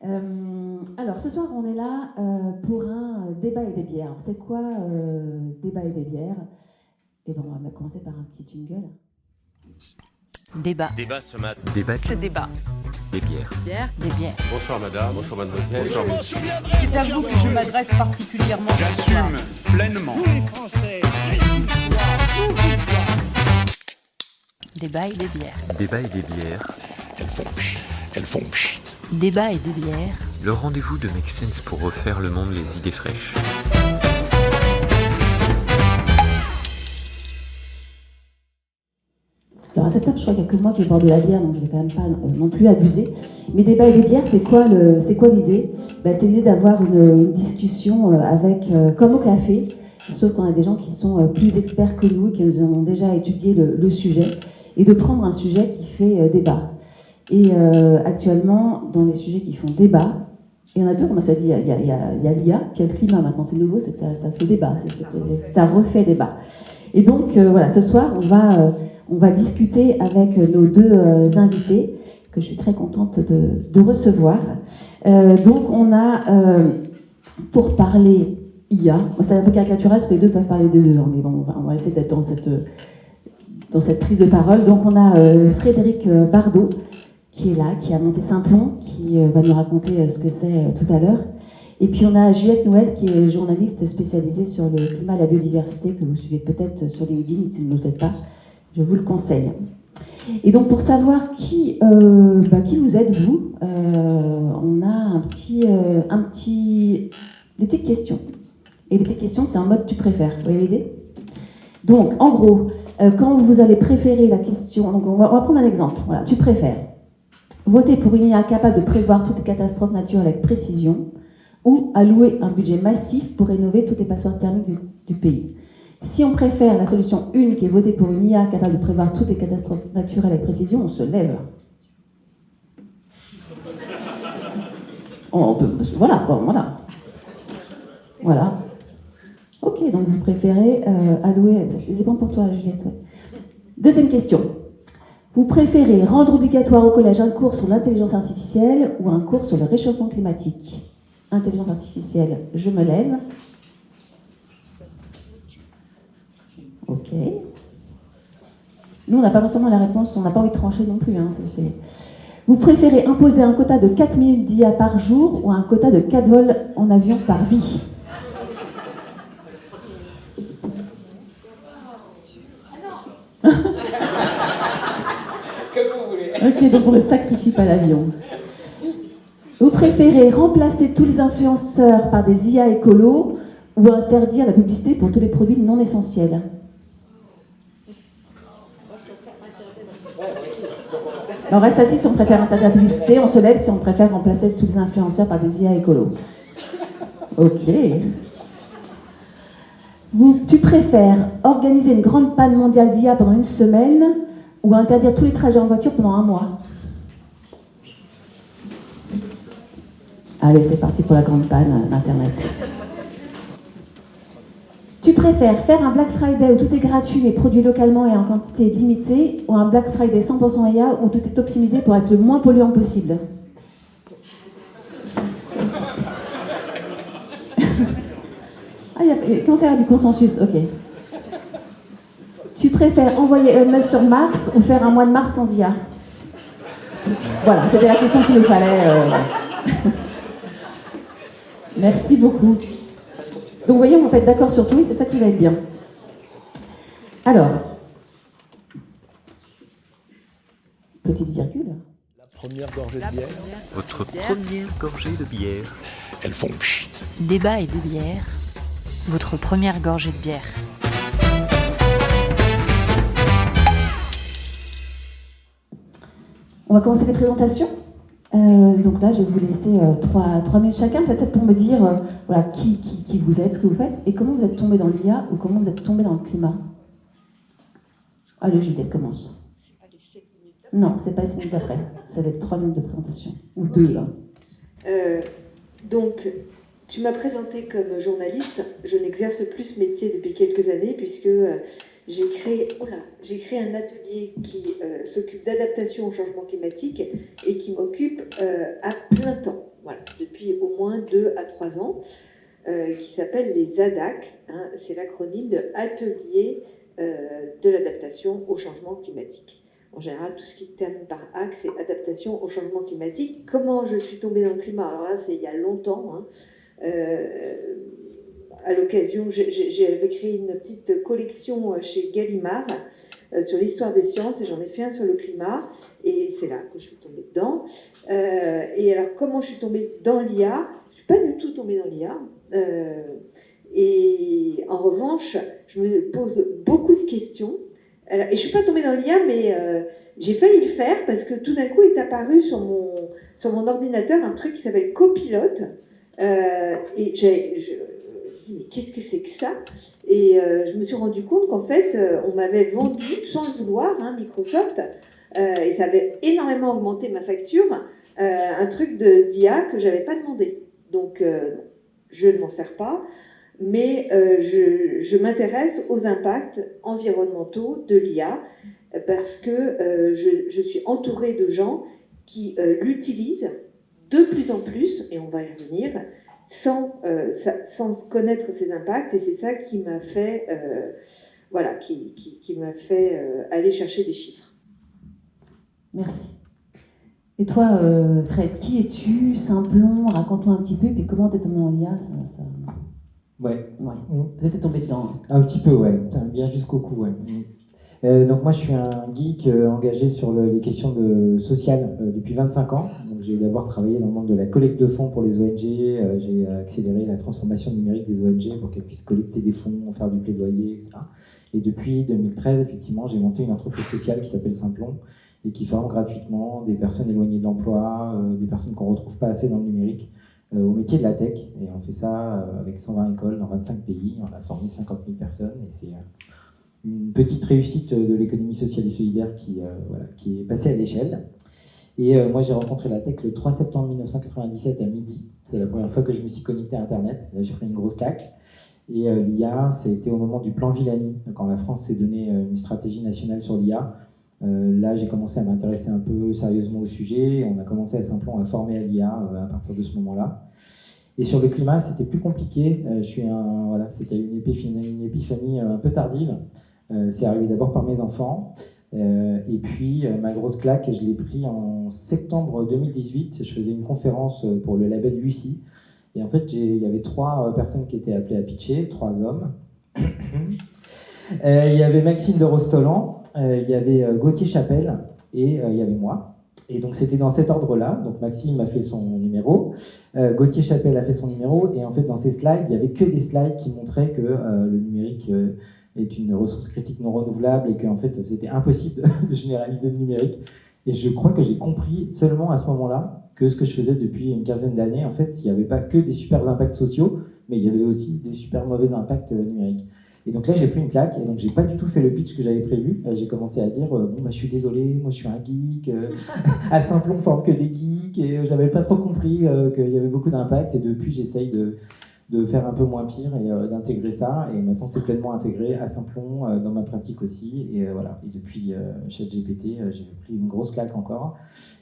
Alors, ce soir, on est là pour un débat et des bières. C'est quoi débat et des bières? Eh bien, on va commencer par un petit jingle. Débat. Débat ce matin. Débattre. Le débat. Des bières. Des bières. Bonsoir madame, bonsoir mademoiselle. Bonsoir monsieur. C'est à vous que je m'adresse particulièrement ce soir. J'assume pleinement. Débat et des bières. Débat et des bières. Elles font pchit. Débat et des bières. Le rendez-vous de Make Sense pour refaire le monde les idées fraîches. Alors, à cette table, je crois qu'il n'y a que moi qui bois de la bière, donc je ne vais quand même pas non plus abuser. Mais débat et des bières, c'est quoi l'idée? C'est l'idée d'avoir une discussion avec, comme au café, sauf qu'on a des gens qui sont plus experts que nous, qui nous ont déjà étudié le sujet, et de prendre un sujet qui fait débat. Et actuellement, dans les sujets qui font débat, il y en a deux, comme ça dit, il y a l'IA, puis il y a le climat. Maintenant, c'est nouveau, c'est que ça fait débat, ça refait débat. Et donc, voilà, ce soir, on va discuter avec nos deux invités, que je suis très contente de recevoir. Donc, on a, pour parler IA, c'est un peu caricatural, parce que les deux peuvent parler des deux, mais bon, on va essayer d'être dans cette prise de parole. Donc, on a Frédéric Bardot, qui est là, qui a monté Simplon, qui va nous raconter ce que c'est tout à l'heure. Et puis on a Juliette Noël, qui est journaliste spécialisée sur le climat et la biodiversité, que vous suivez peut-être sur LinkedIn, si vous ne le faites pas, je vous le conseille. Et donc pour savoir qui vous êtes, vous, on a des petites questions. Et les petites questions, c'est en mode tu préfères, vous voyez l'idée? Donc en gros, quand vous allez préférer la question, donc on va prendre un exemple, voilà, tu préfères voter pour une IA capable de prévoir toutes les catastrophes naturelles avec précision, ou allouer un budget massif pour rénover toutes les passoires thermiques du pays. Si on préfère la solution 1, qui est voter pour une IA capable de prévoir toutes les catastrophes naturelles avec précision, on se lève. Voilà. Ok, donc vous préférez allouer... C'est bon pour toi, Juliette. Deuxième question. Vous préférez rendre obligatoire au collège un cours sur l'intelligence artificielle ou un cours sur le réchauffement climatique? Intelligence artificielle, je me lève. Ok. Nous, on n'a pas forcément la réponse, on n'a pas envie de trancher non plus. Vous préférez imposer un quota de 4 minutes d'IA par jour ou un quota de 4 vols en avion par vie? Ok, donc on ne sacrifie pas l'avion. Vous préférez remplacer tous les influenceurs par des IA écolos ou interdire la publicité pour tous les produits non essentiels? On reste assis si on préfère interdire la publicité, on se lève si on préfère remplacer tous les influenceurs par des IA écolos. Ok. Tu préfères organiser une grande panne mondiale d'IA pendant une semaine ou interdire tous les trajets en voiture pendant un mois? Allez, c'est parti pour la grande panne d'Internet. Tu préfères faire un Black Friday où tout est gratuit mais produit localement et en quantité limitée, ou un Black Friday 100% IA où tout est optimisé pour être le moins polluant possible? Comment ça, il y a du consensus? Ok. Tu préfères envoyer Elon Musk sur Mars ou faire un mois de Mars sans IA? Voilà, c'était la question qu'il nous fallait. Merci beaucoup. Donc vous voyez, on peut être d'accord sur tout et c'est ça qui va être bien. Alors, petite virgule. La première gorgée de bière. Votre première gorgée de bière. Elles font pchit. Débat et des bières. Votre première gorgée de bière. On va commencer les présentations. Donc là, je vais vous laisser 3 minutes chacun, peut-être pour me dire voilà, qui vous êtes, ce que vous faites, et comment vous êtes tombé dans l'IA ou comment vous êtes tombé dans le climat. Allez, Juliette, commence. C'est pas les 7 minutes. Non, c'est pas les 7 minutes après. Ça va être 3 minutes de présentation. Ou 2, là. Donc, tu m'as présenté comme journaliste. Je n'exerce plus ce métier depuis quelques années puisque j'ai créé un atelier qui s'occupe d'adaptation au changement climatique et qui m'occupe à plein temps. voilà, depuis au moins 2 à 3 ans, qui s'appelle les ADAC. Hein, c'est l'acronyme de Atelier de l'adaptation au changement climatique. En général, tout ce qui termine par AC, c'est adaptation au changement climatique. Comment je suis tombée dans le climat? Alors là, c'est il y a longtemps. Hein. À l'occasion, j'avais créé une petite collection chez Gallimard sur l'histoire des sciences, et j'en ai fait un sur le climat, et c'est là que je suis tombée dedans. Et alors, comment je suis tombée dans l'IA? Je ne suis pas du tout tombée dans l'IA. Et en revanche, je me pose beaucoup de questions. Alors, et je ne suis pas tombée dans l'IA, mais j'ai failli le faire, parce que tout d'un coup est apparu sur mon ordinateur un truc qui s'appelle Copilote. Et je me dis, mais qu'est-ce que c'est que ça? Et je me suis rendu compte qu'en fait, on m'avait vendu, sans le vouloir, hein, Microsoft, et ça avait énormément augmenté ma facture, un truc d'IA que je n'avais pas demandé. Donc, je ne m'en sers pas, mais je m'intéresse aux impacts environnementaux de l'IA, parce que je suis entourée de gens qui l'utilisent de plus en plus, et on va y revenir, sans connaître ses impacts, et c'est ça qui m'a fait, voilà, qui m'a fait aller chercher des chiffres. Merci. Et toi, Fred, qui es-tu? Simplon, raconte-moi un petit peu, et puis comment t'es tombé en l'IA? Ouais. Peut-être t'es tombé dedans. Un petit peu, ouais. Bien jusqu'au cou, ouais. Donc moi, je suis un geek engagé sur les questions sociales depuis 25 ans. Donc, j'ai d'abord travaillé dans le monde de la collecte de fonds pour les ONG. J'ai accéléré la transformation numérique des ONG pour qu'elles puissent collecter des fonds, faire du plaidoyer, etc. Et depuis 2013, effectivement, j'ai monté une entreprise sociale qui s'appelle Simplon et qui forme gratuitement des personnes éloignées de l'emploi, des personnes qu'on ne retrouve pas assez dans le numérique, au métier de la tech. Et on fait ça avec 120 écoles dans 25 pays. On a formé 50 000 personnes et c'est une petite réussite de l'économie sociale et solidaire qui est passée à l'échelle. Et moi, j'ai rencontré la tech le 3 septembre 1997 à midi. C'est la première fois que je me suis connecté à Internet. Là, j'ai pris une grosse claque. Et l'IA, c'était au moment du plan Villani, quand la France s'est donné une stratégie nationale sur l'IA. Là, j'ai commencé à m'intéresser un peu sérieusement au sujet. On a commencé à simplement à former à l'IA à partir de ce moment-là. Et sur le climat, c'était plus compliqué. C'était une épiphanie un peu tardive. C'est arrivé d'abord par mes enfants. Et puis, ma grosse claque, je l'ai pris en septembre 2018. Je faisais une conférence pour le label Lucie. Et en fait, il y avait 3 personnes qui étaient appelées à pitcher, 3 hommes. Il y avait Maxime de Rostolan, il y avait Gauthier Chapelle et il y avait moi. Et donc, c'était dans cet ordre-là. Donc, Maxime a fait son numéro, Gauthier Chapelle a fait son numéro. Et en fait, dans ces slides, il n'y avait que des slides qui montraient que le numérique est une ressource critique non renouvelable et qu'en fait, c'était impossible de généraliser le numérique. Et je crois que j'ai compris seulement à ce moment-là que ce que je faisais depuis une quinzaine d'années, en fait, il n'y avait pas que des super impacts sociaux, mais il y avait aussi des super mauvais impacts numériques. Et donc là, j'ai pris une claque, et donc j'ai pas du tout fait le pitch que j'avais prévu. J'ai commencé à dire, je suis désolé, moi je suis un geek, à Simplon on forme que des geeks, et j'avais pas trop compris qu'il y avait beaucoup d'impact, et depuis j'essaye de faire un peu moins pire et d'intégrer ça, et maintenant c'est pleinement intégré à Simplon dans ma pratique aussi, et voilà. Et depuis ChatGPT, j'ai pris une grosse claque encore,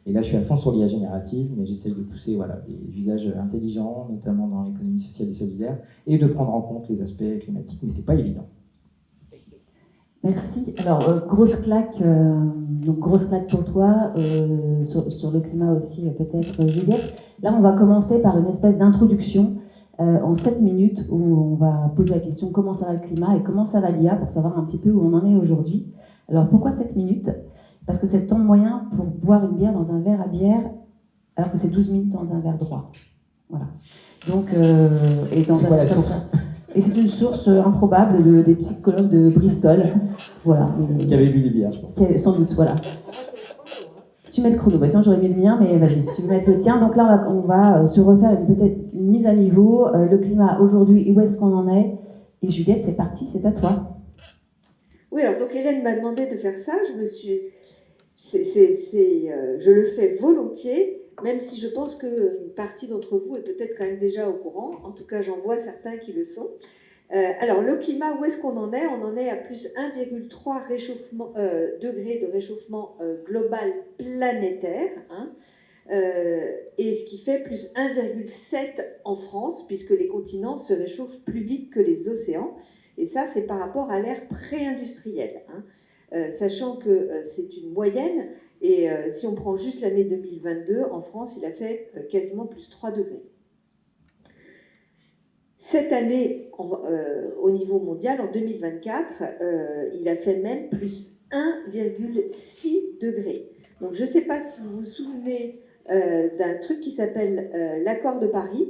et là je suis à fond sur l'IA générative, mais j'essaye de pousser des usages intelligents, notamment dans l'économie sociale et solidaire, et de prendre en compte les aspects climatiques, mais c'est pas évident. Merci. Alors, grosse claque pour toi, sur le climat aussi, peut-être, Juliette. Là, on va commencer par une espèce d'introduction en 7 minutes où on va poser la question comment ça va le climat et comment ça va l'IA pour savoir un petit peu où on en est aujourd'hui. Alors, pourquoi 7 minutes? Parce que c'est le temps moyen pour boire une bière dans un verre à bière, alors que c'est 12 minutes dans un verre droit. Voilà. Donc, et dans c'est quoi la source? Et c'est une source improbable des psychologues de Bristol. Voilà. Qui avait bu des bières, je pense. Sans doute, voilà. Tu mets le chrono. Sinon, j'aurais mis le mien, mais vas-y, si tu veux mettre le tien. Donc là, on va se refaire peut-être une mise à niveau. Le climat aujourd'hui, où est-ce qu'on en est? Et Juliette, c'est parti, c'est à toi. Oui, alors donc Hélène m'a demandé de faire ça. Je le fais volontiers, même si je pense qu'une partie d'entre vous est peut-être quand même déjà au courant. En tout cas, j'en vois certains qui le sont. Alors, le climat, où est-ce qu'on en est? On en est à plus 1,3 degrés de réchauffement global planétaire. Hein. et ce qui fait plus 1,7 en France, puisque les continents se réchauffent plus vite que les océans. Et ça, c'est par rapport à l'ère pré-industrielle, hein. Sachant que c'est une moyenne, et si on prend juste l'année 2022, en France, il a fait quasiment plus 3 degrés. Cette année, au niveau mondial, en 2024, il a fait même plus 1,6 degrés. Donc je ne sais pas si vous vous souvenez d'un truc qui s'appelle l'accord de Paris.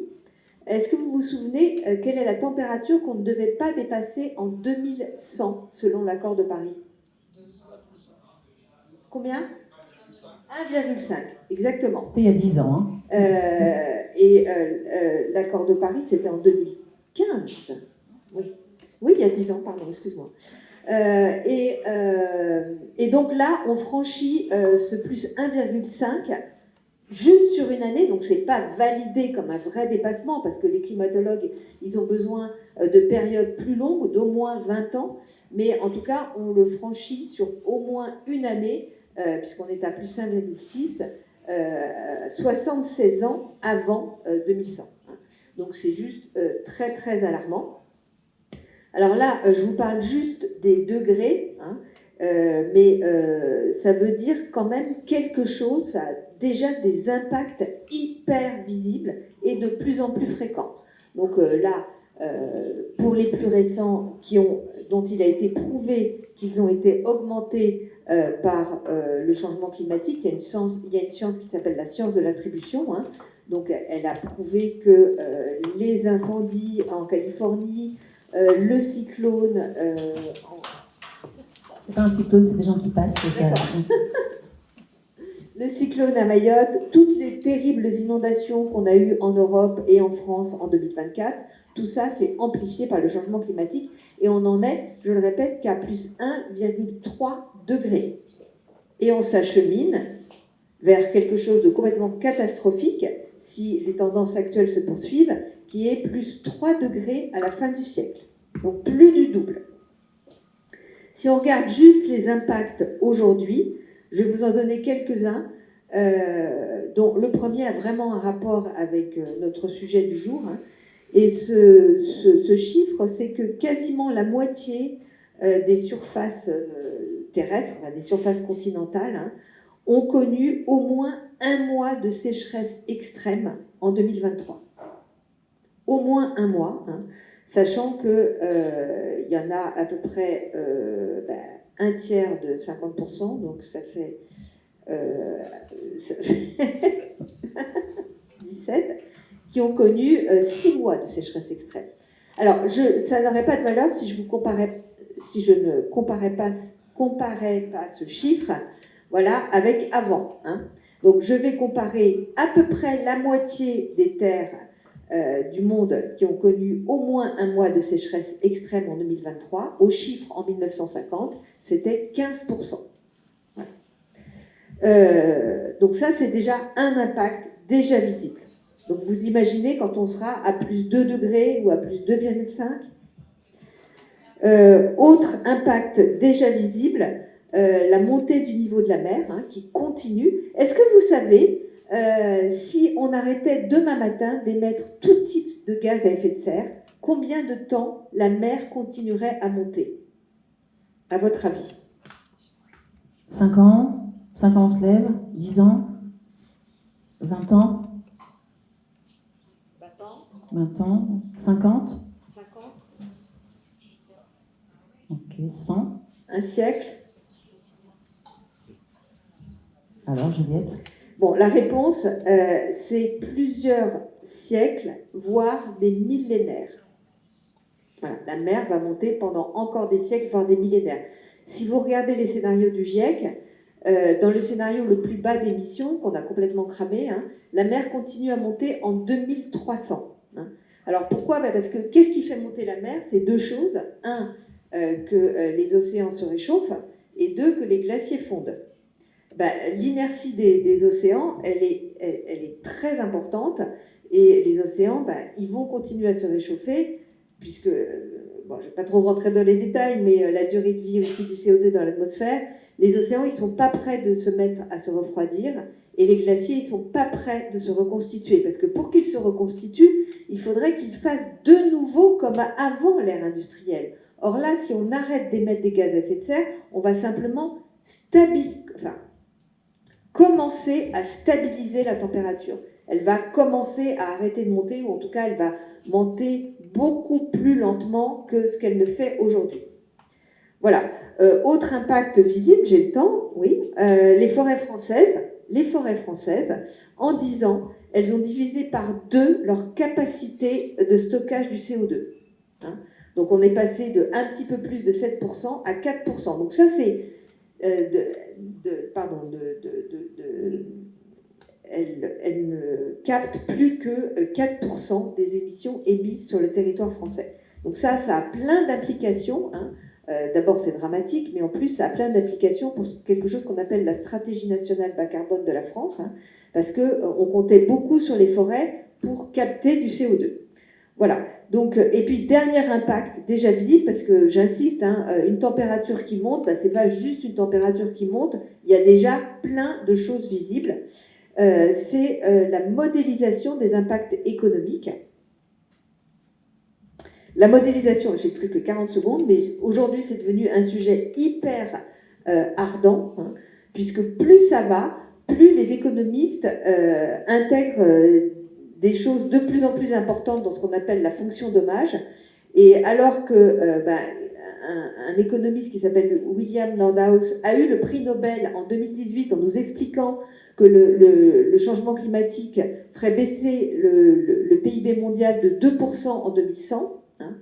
Est-ce que vous vous souvenez quelle est la température qu'on ne devait pas dépasser en 2100 selon l'accord de Paris? Combien? 1,5, exactement. C'est il y a 10 ans. L'accord de Paris, c'était en 2015. Oui, il y a 10 ans, pardon, excuse-moi. Et donc là, on franchit ce plus 1,5 juste sur une année, donc c'est pas validé comme un vrai dépassement, parce que les climatologues, ils ont besoin de périodes plus longues, d'au moins 20 ans, mais en tout cas, on le franchit sur au moins une année, puisqu'on est à plus 1,6, 76 ans avant 2100. Donc c'est juste très très alarmant. Alors là, je vous parle juste des degrés, hein, mais ça veut dire quand même quelque chose, ça a déjà des impacts hyper visibles et de plus en plus fréquents. Donc là, pour les plus récents dont il a été prouvé qu'ils ont été augmentés par le changement climatique, il y a une science qui s'appelle la science de l'attribution, hein. Donc elle a prouvé que les incendies en Californie, le cyclone... C'est pas un cyclone, c'est des gens qui passent. Ça... Le cyclone à Mayotte, toutes les terribles inondations qu'on a eues en Europe et en France en 2024, tout ça c'est amplifié par le changement climatique et on en est, je le répète, qu'à plus 1,3 degrés. Et on s'achemine vers quelque chose de complètement catastrophique si les tendances actuelles se poursuivent, qui est plus 3 degrés à la fin du siècle. Donc plus du double. Si on regarde juste les impacts aujourd'hui, je vais vous en donner quelques-uns, dont le premier a vraiment un rapport avec notre sujet du jour. Hein, et ce chiffre, c'est que quasiment la moitié des surfaces terrestres, des surfaces continentales, hein, ont connu au moins un mois de sécheresse extrême en 2023. Au moins un mois, hein, sachant qu'il y en a à peu près un tiers de 50%, donc ça fait 17, qui ont connu 6 mois de sécheresse extrême. Alors, ça n'aurait pas de valeur si je ne comparais pas ce chiffre, voilà, avec avant. Hein. Donc, je vais comparer à peu près la moitié des terres du monde qui ont connu au moins un mois de sécheresse extrême en 2023, au chiffre en 1950, c'était 15%. Voilà. Donc ça, c'est déjà un impact déjà visible. Donc vous imaginez quand on sera à plus 2 degrés ou à plus 2,5. Autre impact déjà visible, la montée du niveau de la mer, hein, qui continue. Est-ce que vous savez, si on arrêtait demain matin d'émettre tout type de gaz à effet de serre, combien de temps la mer continuerait à monter, à votre avis? 5 ans? 5 ans on se lève? 10 ans? 20 ans? 20 ans? 50? 50? Ok, 100? Un siècle? Alors, Juliette? Bon, la réponse, c'est plusieurs siècles, voire des millénaires. Voilà, la mer va monter pendant encore des siècles, voire des millénaires. Si vous regardez les scénarios du GIEC, dans le scénario le plus bas d'émissions, qu'on a complètement cramé, hein, la mer continue à monter en 2300. Hein. Alors pourquoi? Parce que qu'est-ce qui fait monter la mer? C'est deux choses. Un, que les océans se réchauffent, et deux, que les glaciers fondent. L'inertie des océans, elle est très importante, et les océans, ils vont continuer à se réchauffer, puisque bon, je ne vais pas trop rentrer dans les détails, mais la durée de vie aussi du CO2 dans l'atmosphère, les océans, ils ne sont pas prêts de se mettre à se refroidir, et les glaciers, ils ne sont pas prêts de se reconstituer, parce que pour qu'ils se reconstituent, il faudrait qu'ils fassent de nouveau comme avant l'ère industrielle. Or là, si on arrête d'émettre des gaz à effet de serre, on va simplement commencer à stabiliser la température. Elle va commencer à arrêter de monter, ou en tout cas, elle va monter beaucoup plus lentement que ce qu'elle ne fait aujourd'hui. Voilà. Autre impact visible, j'ai le temps, oui. Les forêts françaises, en 10 ans, elles ont divisé par 2 leur capacité de stockage du CO2. Hein. Donc on est passé de un petit peu plus de 7% à 4%. Donc ça, c'est... Elle ne capte plus que 4% des émissions émises sur le territoire français. Donc ça a plein d'implications. Hein. D'abord, c'est dramatique, mais en plus, ça a plein d'applications pour quelque chose qu'on appelle la stratégie nationale bas carbone de la France, hein, parce qu'on comptait beaucoup sur les forêts pour capter du CO2. Voilà. Donc, et puis, dernier impact déjà visible, parce que j'insiste, hein, une température qui monte, c'est pas juste une température qui monte, il y a déjà plein de choses visibles. C'est la modélisation des impacts économiques. La modélisation, j'ai plus que 40 secondes, mais aujourd'hui c'est devenu un sujet hyper ardent, hein, puisque plus ça va, plus les économistes intègrent des choses de plus en plus importantes dans ce qu'on appelle la fonction dommage. Et alors que un économiste qui s'appelle William Nordhaus a eu le prix Nobel en 2018 en nous expliquant que le changement climatique ferait baisser le PIB mondial de 2% en 2100, hein,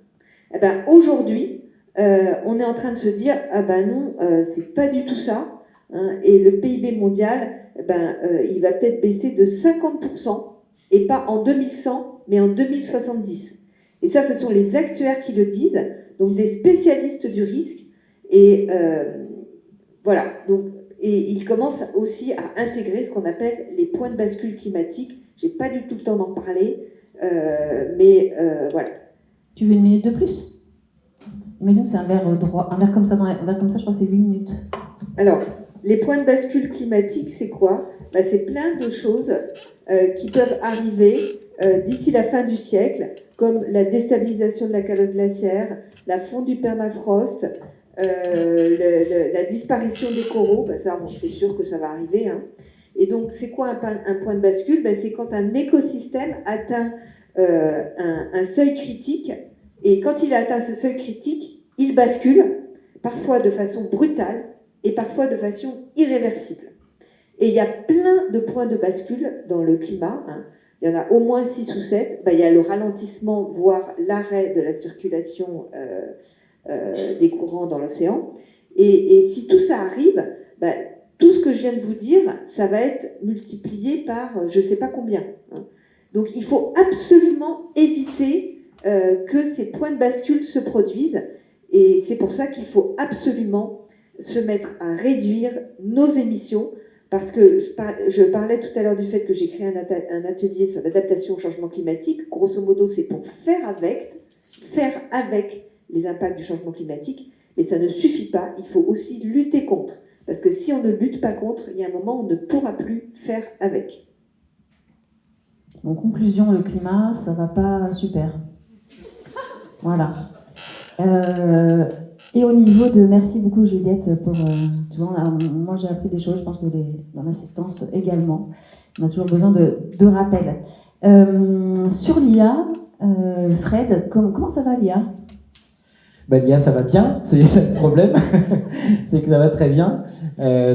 aujourd'hui, on est en train de se dire « Ah ben non, c'est pas du tout ça hein, ». Et le PIB mondial, il va peut-être baisser de 50%, et pas en 2100, mais en 2070. Et ça, ce sont les actuaires qui le disent, donc des spécialistes du risque. Et voilà, donc, et ils commencent aussi à intégrer ce qu'on appelle les points de bascule climatique. J'ai pas du tout le temps d'en parler, mais voilà. Tu veux une minute de plus? Mais nous, c'est un verre droit, un verre comme ça, un verre comme ça, je crois que c'est 8 minutes. Alors, les points de bascule climatique, c'est quoi? C'est plein de choses qui peuvent arriver d'ici la fin du siècle, comme la déstabilisation de la calotte glaciaire, la fonte du permafrost, la disparition des coraux, ça, bon, c'est sûr que ça va arriver. Hein. Et donc, c'est quoi un point de bascule? C'est quand un écosystème atteint un seuil critique, et quand il a atteint ce seuil critique, il bascule, parfois de façon brutale, et parfois de façon irréversible. Et il y a plein de points de bascule dans le climat, hein. Il y en a au moins 6 ou 7. Il y a le ralentissement, voire l'arrêt de la circulation des courants dans l'océan. Et si tout ça arrive, tout ce que je viens de vous dire, ça va être multiplié par je ne sais pas combien. Hein. Donc il faut absolument éviter que ces points de bascule se produisent. Et c'est pour ça qu'il faut absolument se mettre à réduire nos émissions. Parce que je parlais tout à l'heure du fait que j'ai créé un atelier sur l'adaptation au changement climatique. Grosso modo, c'est pour faire avec les impacts du changement climatique. Mais ça ne suffit pas, il faut aussi lutter contre. Parce que si on ne lutte pas contre, il y a un moment où on ne pourra plus faire avec. En conclusion, le climat, ça va pas super. Voilà. Et au niveau de... Merci beaucoup Juliette pour... tu vois, moi j'ai appris des choses, je pense que dans l'assistance également. On a toujours besoin de rappel. Sur l'IA, Fred, comment ça va l'IA? L'IA ça va bien, c'est le problème, c'est que ça va très bien.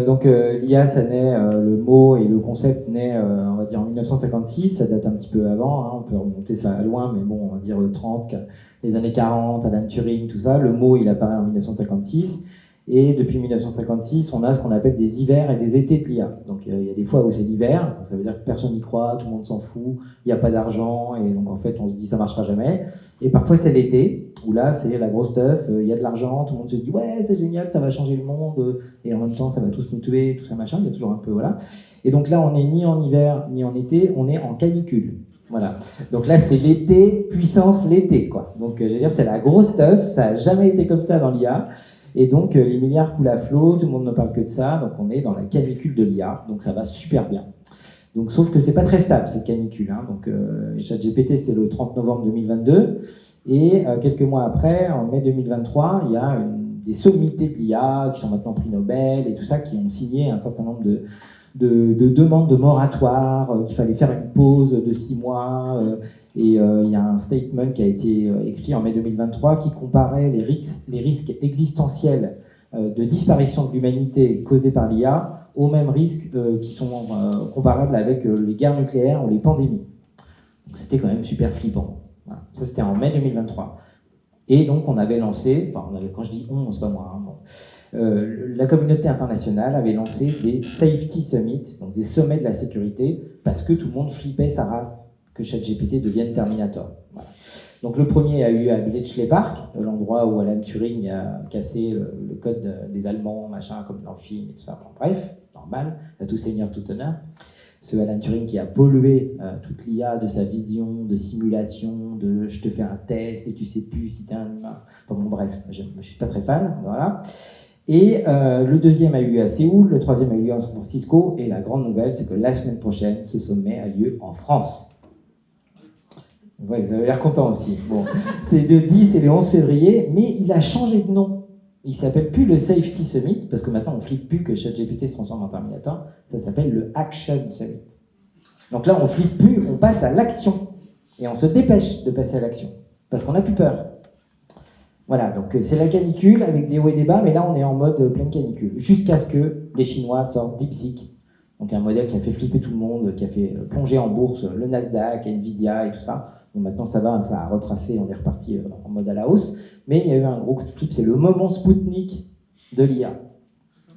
Donc l'IA ça naît, le mot et le concept naît on va dire en 1956, ça date un petit peu avant, hein, on peut remonter ça à loin, mais bon on va dire 30, les années 40, Alan Turing, tout ça, le mot il apparaît en 1956. Et depuis 1956, on a ce qu'on appelle des hivers et des étés de l'IA. Donc il y a des fois où c'est l'hiver, ça veut dire que personne n'y croit, tout le monde s'en fout, il n'y a pas d'argent, et donc en fait on se dit ça marchera jamais. Et parfois c'est l'été, où là c'est la grosse stuff, il y a de l'argent, tout le monde se dit ouais c'est génial, ça va changer le monde, et en même temps ça va tous nous tuer, tout ça machin, il y a toujours un peu voilà. Et donc là on n'est ni en hiver ni en été, on est en canicule. Voilà. Donc là, c'est l'été, puissance l'été, quoi. Donc, je veux dire, c'est la grosse stuff. Ça n'a jamais été comme ça dans l'IA. Et donc, les milliards coulent à flot. Tout le monde ne parle que de ça. Donc, on est dans la canicule de l'IA. Donc, ça va super bien. Donc, sauf que c'est pas très stable, cette canicule. Hein. Donc, ChatGPT, c'est le 30 novembre 2022. Et quelques mois après, en mai 2023, il y a des sommités de l'IA qui sont maintenant prix Nobel et tout ça, qui ont signé un certain nombre de demandes de moratoire, qu'il fallait faire une pause de 6 mois. Et il y a un statement qui a été écrit en mai 2023 qui comparait les risques existentiels de disparition de l'humanité causés par l'IA aux mêmes risques qui sont comparables avec les guerres nucléaires ou les pandémies. Donc c'était quand même super flippant. Voilà. Ça, c'était en mai 2023. Et donc, on avait lancé, quand je dis on, c'est pas moi, hein, bon. La communauté internationale avait lancé des Safety Summits, donc des sommets de la sécurité, parce que tout le monde flippait sa race que ChatGPT devienne Terminator. Voilà. Donc le premier a eu à Bletchley Park, l'endroit où Alan Turing a cassé le code des Allemands, machin, comme dans le film et tout ça. Bon, bref, normal, à tout seigneur, tout honneur. Ce Alan Turing qui a pollué toute l'IA de sa vision, de simulation, de je te fais un test et tu sais plus si t'es un humain. Enfin bon, bref, je suis pas très fan, voilà. Et le deuxième a eu lieu à Séoul, le troisième a eu lieu à San Francisco, et la grande nouvelle, c'est que la semaine prochaine, ce sommet a lieu en France. Ouais, vous avez l'air content aussi. Bon, c'est le 10 et le 11 février, mais il a changé de nom. Il s'appelle plus le Safety Summit, parce que maintenant on flippe plus que ChatGPT se transforme en Terminator, ça s'appelle le Action Summit. Donc là, on flippe plus, on passe à l'action, et on se dépêche de passer à l'action, parce qu'on n'a plus peur. Voilà, donc c'est la canicule avec des hauts et des bas, mais là on est en mode pleine canicule, jusqu'à ce que les Chinois sortent DeepSeek, donc un modèle qui a fait flipper tout le monde, qui a fait plonger en bourse le Nasdaq, Nvidia et tout ça. Bon, maintenant ça va, ça a retracé, on est reparti en mode à la hausse, mais il y a eu un gros coup de flip, c'est le moment Spoutnik de l'IA.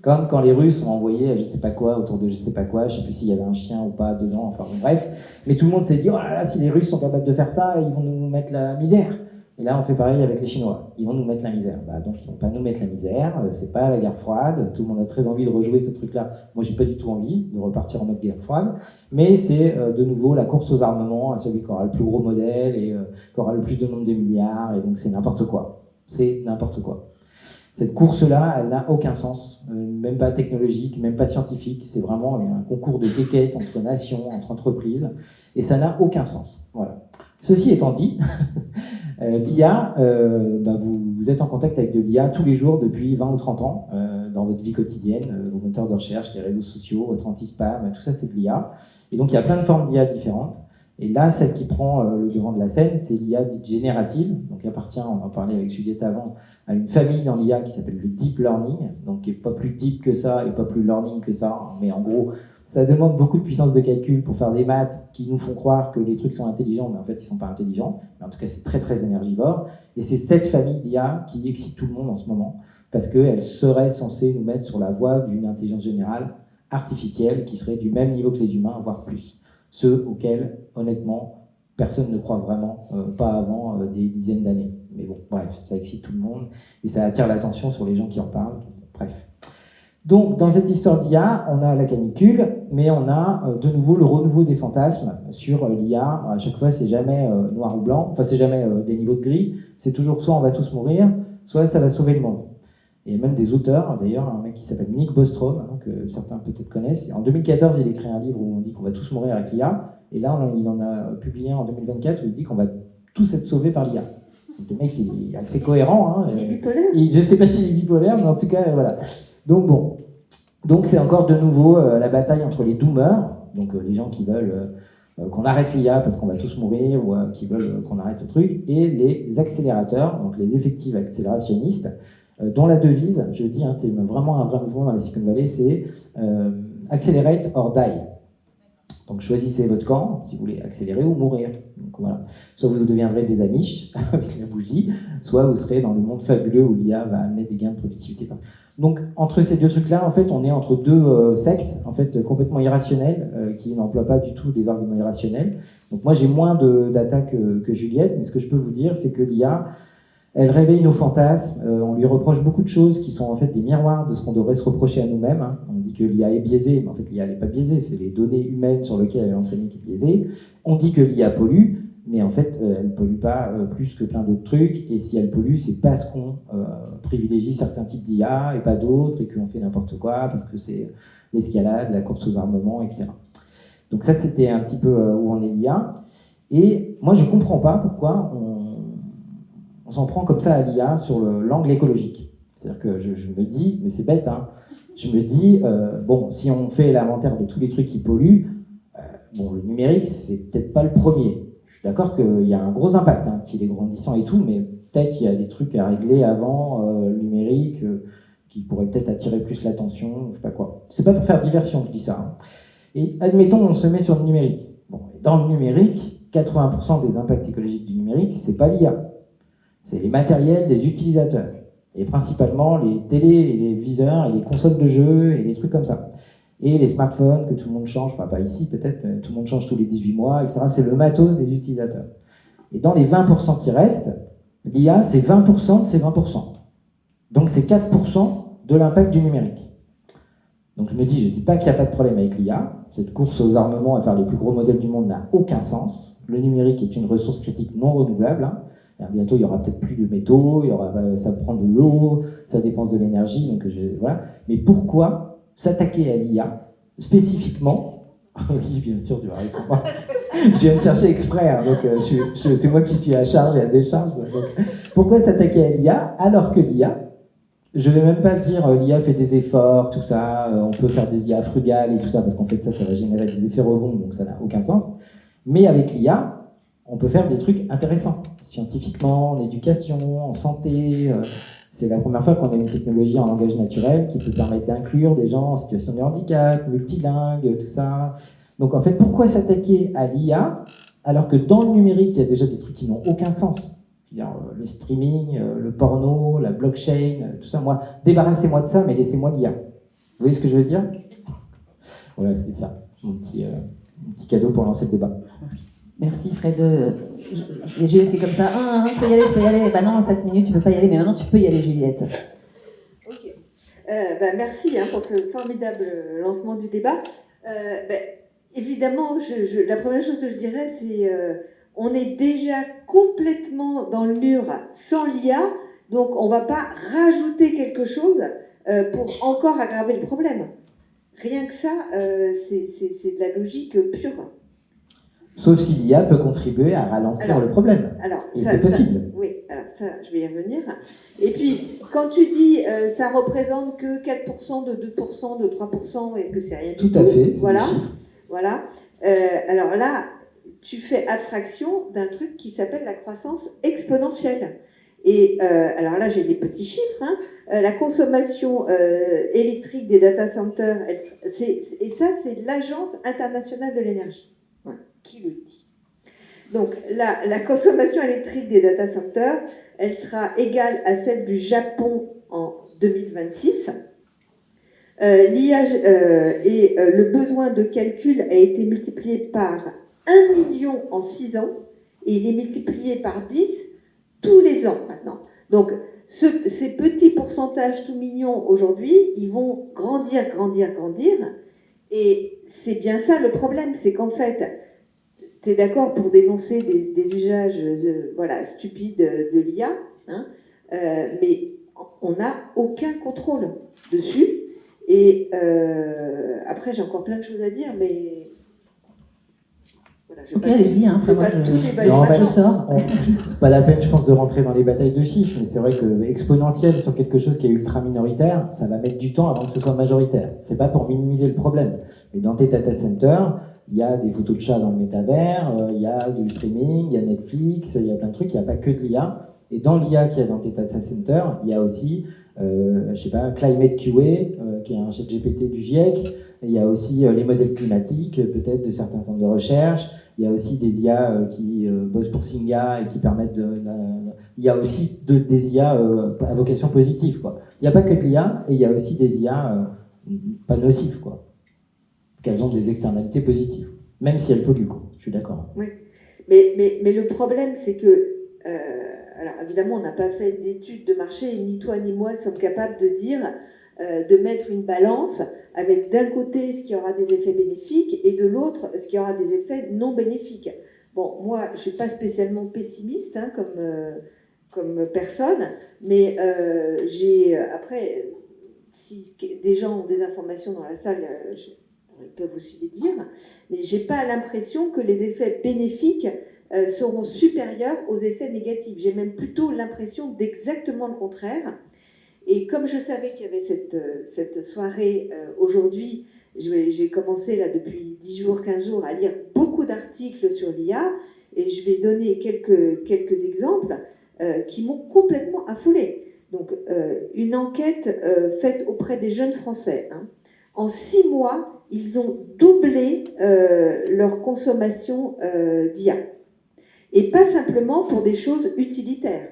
Comme quand les Russes ont envoyé je sais pas quoi autour de je sais pas quoi, je sais plus s'il y avait un chien ou pas dedans, enfin bon, bref, mais tout le monde s'est dit oh là là, si les Russes sont capables de faire ça, ils vont nous mettre la misère. Et là, on fait pareil avec les Chinois. Ils vont nous mettre la misère. Bah, donc, ils vont pas nous mettre la misère. C'est pas la guerre froide. Tout le monde a très envie de rejouer ce truc-là. Moi, j'ai pas du tout envie de repartir en mode guerre froide. Mais c'est de nouveau la course aux armements à celui qui aura le plus gros modèle et qui aura le plus de nombre de milliards. Et donc, c'est n'importe quoi. C'est n'importe quoi. Cette course-là, elle n'a aucun sens. Même pas technologique, même pas scientifique. C'est vraiment un concours de quéquette entre nations, entre entreprises. Et ça n'a aucun sens. Voilà. Ceci étant dit, l'IA, vous êtes en contact avec de l'IA tous les jours depuis 20 ou 30 ans dans votre vie quotidienne, vos moteurs de recherche, les réseaux sociaux, votre anti-spam, tout ça c'est de l'IA. Et donc il y a plein de formes d'IA différentes. Et là, celle qui prend le devant de la scène, c'est l'IA dite générative. Donc il appartient, on en parlait avec Juliette avant, à une famille dans l'IA qui s'appelle le deep learning, donc qui n'est pas plus deep que ça et pas plus learning que ça, mais en gros, ça demande beaucoup de puissance de calcul pour faire des maths qui nous font croire que les trucs sont intelligents, mais en fait, ils ne sont pas intelligents. Mais en tout cas, c'est très, très énergivore. Et c'est cette famille d'IA qui excite tout le monde en ce moment, parce qu'elle serait censée nous mettre sur la voie d'une intelligence générale artificielle qui serait du même niveau que les humains, voire plus. Ceux auxquels, honnêtement, personne ne croit vraiment, pas avant des dizaines d'années. Mais bon, bref, ça excite tout le monde et ça attire l'attention sur les gens qui en parlent. Bref. Donc, dans cette histoire d'IA, on a la canicule, mais on a de nouveau le renouveau des fantasmes sur l'IA. À chaque fois, c'est jamais noir ou blanc, enfin, c'est jamais des niveaux de gris, c'est toujours soit on va tous mourir, soit ça va sauver le monde. Et il y a même des auteurs, d'ailleurs, un mec qui s'appelle Nick Bostrom, hein, que certains peut-être connaissent. En 2014, il écrit un livre où on dit qu'on va tous mourir avec l'IA, et là, il en a publié un en 2024 où il dit qu'on va tous être sauvés par l'IA. Le mec, il est assez cohérent. Hein, il est bipolaire. Je ne sais pas s'il est bipolaire, mais en tout cas, voilà. Donc bon. Donc c'est encore de nouveau la bataille entre les doomers, donc les gens qui veulent qu'on arrête l'IA parce qu'on va tous mourir, ou qui veulent qu'on arrête le truc, et les accélérateurs, donc les effectifs accélérationnistes, dont la devise, je dis, hein, c'est vraiment un vrai mouvement dans la Silicon Valley, c'est accelerate or die. Donc choisissez votre camp, si vous voulez accélérer ou mourir. Donc voilà. Soit vous deviendrez des Amish avec la bougie, soit vous serez dans le monde fabuleux où l'IA va amener des gains de productivité. Donc entre ces deux trucs-là, en fait, on est entre deux sectes, en fait, complètement irrationnelles, qui n'emploient pas du tout des arguments irrationnels. Donc moi, j'ai moins d'attaques que Juliette, mais ce que je peux vous dire, c'est que l'IA, Elle réveille nos fantasmes, on lui reproche beaucoup de choses qui sont en fait des miroirs de ce qu'on devrait se reprocher à nous-mêmes. Hein. On dit que l'IA est biaisée, mais en fait l'IA n'est pas biaisée, c'est les données humaines sur lesquelles elle est entraînée qui est biaisée. On dit que l'IA pollue, mais en fait elle ne pollue pas plus que plein d'autres trucs, et si elle pollue, c'est parce qu'on privilégie certains types d'IA et pas d'autres, et qu'on fait n'importe quoi, parce que c'est l'escalade, la course aux armements, etc. Donc ça, c'était un petit peu où en est l'IA. Et moi, je ne comprends pas pourquoi on s'en prend comme ça à l'IA sur l'angle écologique. C'est-à-dire que je me dis, mais c'est bête, hein, je me dis, bon, si on fait l'inventaire de tous les trucs qui polluent, bon, le numérique, c'est peut-être pas le premier. Je suis d'accord qu'il y a un gros impact, hein, qu'il est grandissant et tout, mais peut-être qu'il y a des trucs à régler avant le numérique qui pourraient peut-être attirer plus l'attention, je sais pas quoi. C'est pas pour faire diversion que je dis ça. Hein. Et admettons, on se met sur le numérique. Bon, dans le numérique, 80% des impacts écologiques du numérique, c'est pas l'IA. C'est les matériels des utilisateurs. Et principalement les télés, et les viseurs, et les consoles de jeux, et les trucs comme ça. Et les smartphones que tout le monde change, enfin pas ici peut-être, mais tout le monde change tous les 18 mois, etc. C'est le matos des utilisateurs. Et dans les 20% qui restent, l'IA, c'est 20% de ces 20%. Donc c'est 4% de l'impact du numérique. Donc je me dis pas qu'il n'y a pas de problème avec l'IA. Cette course aux armements à faire les plus gros modèles du monde n'a aucun sens. Le numérique est une ressource critique non renouvelable. Hein. Bientôt, il y aura peut-être plus de métaux, ça prend de l'eau, ça dépense de l'énergie. Donc voilà. Mais pourquoi s'attaquer à l'IA spécifiquement? Oui, bien sûr, tu vas répondre. Je viens de chercher exprès, hein, donc c'est moi qui suis à charge et à décharge. Donc, pourquoi s'attaquer à l'IA alors que l'IA, je ne vais même pas dire l'IA fait des efforts, tout ça, on peut faire des IA frugales et tout ça, parce qu'en fait ça va générer des effets rebonds, donc ça n'a aucun sens. Mais avec l'IA, on peut faire des trucs intéressants, scientifiquement, en éducation, en santé. C'est la première fois qu'on a une technologie en langage naturel qui peut permettre d'inclure des gens en situation de handicap, multilingues, tout ça. Donc en fait, pourquoi s'attaquer à l'IA alors que dans le numérique, il y a déjà des trucs qui n'ont aucun sens? Le streaming, le porno, la blockchain, tout ça. Moi, débarrassez-moi de ça, mais laissez-moi l'IA. Vous voyez ce que je veux dire? Voilà, c'est ça, mon petit cadeau pour lancer le débat. Merci Fred. Juliette est comme ça, je peux y aller. Bah non, en 7 minutes, tu peux pas y aller, mais maintenant tu peux y aller, Juliette. Ok. Merci pour ce formidable lancement du débat. Évidemment, la première chose que je dirais, c'est on est déjà complètement dans le mur sans l'IA, donc on ne va pas rajouter quelque chose pour encore aggraver le problème. Rien que ça, c'est de la logique pure. Sauf si l'IA peut contribuer à ralentir le problème. Et c'est possible. Oui, alors ça, je vais y revenir. Et puis, quand tu dis ça représente que 4%, de 2%, de 3%, et que c'est rien du tout. Tout à fait. Voilà. Alors là, tu fais abstraction d'un truc qui s'appelle la croissance exponentielle. Et alors là, j'ai des petits chiffres. Hein. La consommation électrique des data centers, et ça, c'est l'Agence internationale de l'énergie qui le dit. Donc la consommation électrique des data centers, elle sera égale à celle du Japon en 2026. L'IA et le besoin de calcul a été multiplié par 1 million en 6 ans, et il est multiplié par 10 tous les ans maintenant. Donc, ces petits pourcentages tout mignons aujourd'hui, ils vont grandir, et c'est bien ça le problème, c'est qu'en fait, tu es d'accord pour dénoncer des usages stupides de l'IA, hein, mais on n'a aucun contrôle dessus, et après j'ai encore plein de choses à dire, mais... Ok, allez-y, après moi je sors. C'est pas la peine, je pense, de rentrer dans les batailles de chiffres, mais c'est vrai que exponentiel sur quelque chose qui est ultra minoritaire, ça va mettre du temps avant que ce soit majoritaire. C'est pas pour minimiser le problème. Mais dans tes data centers, il y a des photos de chats dans le métavers, il y a du streaming, il y a Netflix, il y a plein de trucs, il n'y a pas que de l'IA. Et dans l'IA qu'il y a dans tes data centers, il y a aussi, Climate QA, qui est un ChatGPT du GIEC. Il y a aussi les modèles climatiques, peut-être de certains centres de recherche. Il y a aussi des IA qui bossent pour Singa et qui permettent il y a aussi des IA à vocation positive, quoi. Il n'y a pas que de l'IA, et il y a aussi des IA pas nocives, quoi. Qu'elles ont des externalités positives, même si elles polluent, quoi. Je suis d'accord. Oui, mais le problème, c'est que alors évidemment, on n'a pas fait d'études de marché, et ni toi ni moi ne sommes capables de dire, de mettre une balance avec d'un côté ce qui aura des effets bénéfiques et de l'autre ce qui aura des effets non bénéfiques. Bon, moi, je ne suis pas spécialement pessimiste hein, comme personne, mais après, si des gens ont des informations dans la salle, ils peuvent aussi les dire, mais je n'ai pas l'impression que les effets bénéfiques seront supérieurs aux effets négatifs. J'ai même plutôt l'impression d'exactement le contraire. Et comme je savais qu'il y avait cette soirée aujourd'hui, j'ai commencé là depuis 10 jours, 15 jours à lire beaucoup d'articles sur l'IA et je vais donner quelques exemples qui m'ont complètement affolée. Donc, une enquête faite auprès des jeunes Français. Hein. En 6 mois, ils ont doublé leur consommation d'IA. Et pas simplement pour des choses utilitaires.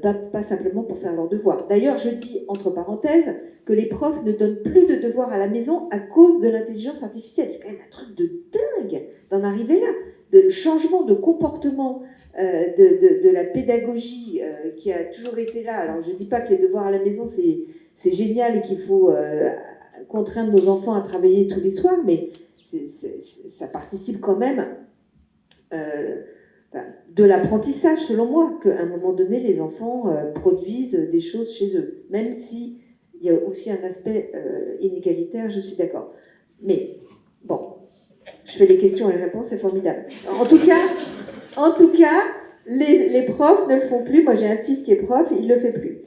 Pas simplement pour faire leurs devoirs. D'ailleurs, je dis, entre parenthèses, que les profs ne donnent plus de devoirs à la maison à cause de l'intelligence artificielle. C'est quand même un truc de dingue d'en arriver là. De changement de comportement de la pédagogie qui a toujours été là. Alors, je ne dis pas que les devoirs à la maison, c'est génial et qu'il faut contraindre nos enfants à travailler tous les soirs, mais ça participe quand même de l'apprentissage, selon moi, qu'à un moment donné, les enfants produisent des choses chez eux, même s'il y a aussi un aspect inégalitaire, je suis d'accord. Mais, bon, je fais les questions et les réponses, c'est formidable. En tout cas, les profs ne le font plus. Moi, j'ai un fils qui est prof, il ne le fait plus.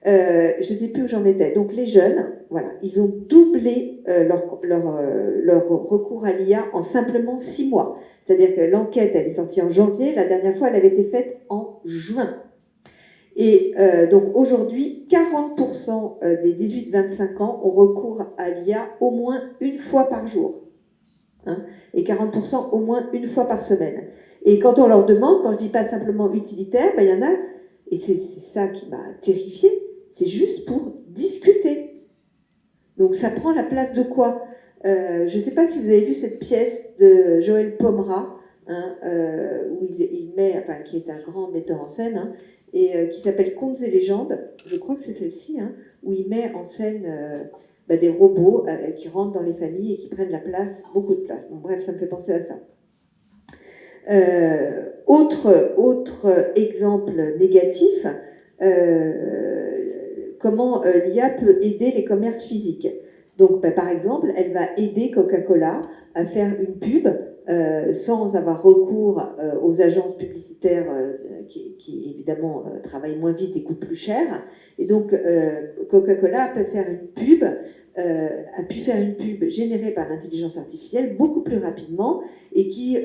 Je ne sais plus où j'en étais. Donc, les jeunes, voilà, ils ont doublé leur recours à l'IA en simplement 6 mois. C'est-à-dire que l'enquête, elle est sortie en janvier. La dernière fois, elle avait été faite en juin. Et donc, aujourd'hui, 40% des 18-25 ans ont recours à l'IA au moins une fois par jour. Hein, et 40% au moins une fois par semaine. Et quand on leur demande, quand je dis pas simplement utilitaire, ben, il y en a, et c'est ça qui m'a terrifiée, c'est juste pour discuter. Donc ça prend la place de quoi ? Je ne sais pas si vous avez vu cette pièce de Joël Pomera, hein, où il met, enfin, qui est un grand metteur en scène, hein, et qui s'appelle Contes et légendes, je crois que c'est celle-ci, hein, où il met en scène des robots qui rentrent dans les familles et qui prennent la place, beaucoup de place. Donc, bref, ça me fait penser à ça. Autre exemple négatif, comment l'IA peut aider les commerces physiques. Donc, par exemple, elle va aider Coca-Cola à faire une pub sans avoir recours aux agences publicitaires qui évidemment travaillent moins vite et coûtent plus cher. Et donc, Coca-Cola peut faire une pub, a pu faire une pub générée par l'intelligence artificielle beaucoup plus rapidement et qui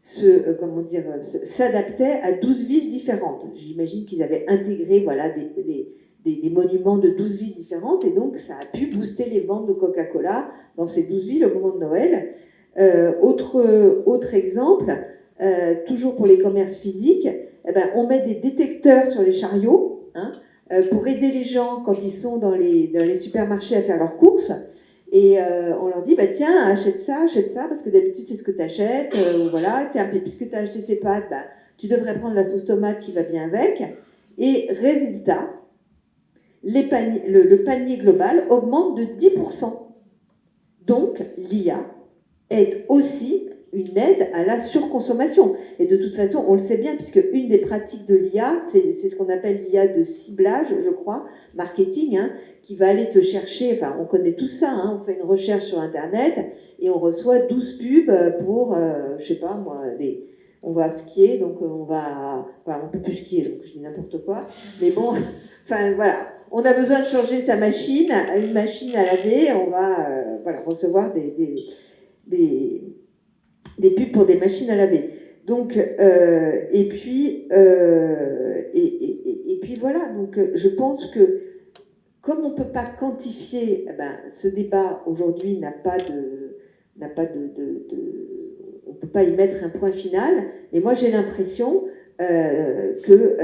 s'adaptait à 12 villes différentes. J'imagine qu'ils avaient intégré voilà, des monuments de 12 villes différentes et donc ça a pu booster les ventes de Coca-Cola dans ces 12 villes au moment de Noël. Autre exemple, toujours pour les commerces physiques, on met des détecteurs sur les chariots hein, pour aider les gens quand ils sont dans les supermarchés à faire leurs courses. Et on leur dit, tiens, achète ça, parce que d'habitude, c'est ce que tu achètes. Voilà, tiens, puis puisque tu as acheté ces pâtes, tu devrais prendre la sauce tomate qui va bien avec. Et résultat, le panier global augmente de 10%. Donc, l'IA est aussi une aide à la surconsommation. Et de toute façon, on le sait bien, puisque une des pratiques de l'IA, c'est ce qu'on appelle l'IA de ciblage, je crois, marketing, hein, qui va aller te chercher, enfin, on connaît tout ça, hein, on fait une recherche sur Internet et on reçoit 12 pubs pour, je sais pas moi, on va skier, donc on peut plus skier, donc je dis n'importe quoi, mais bon, enfin voilà, on a besoin de changer sa machine à une machine à laver, on va recevoir des pubs pour des machines à laver. Donc, et puis voilà, donc je pense que comme on ne peut pas quantifier, ce débat aujourd'hui n'a pas de on ne peut pas y mettre un point final, mais moi j'ai l'impression que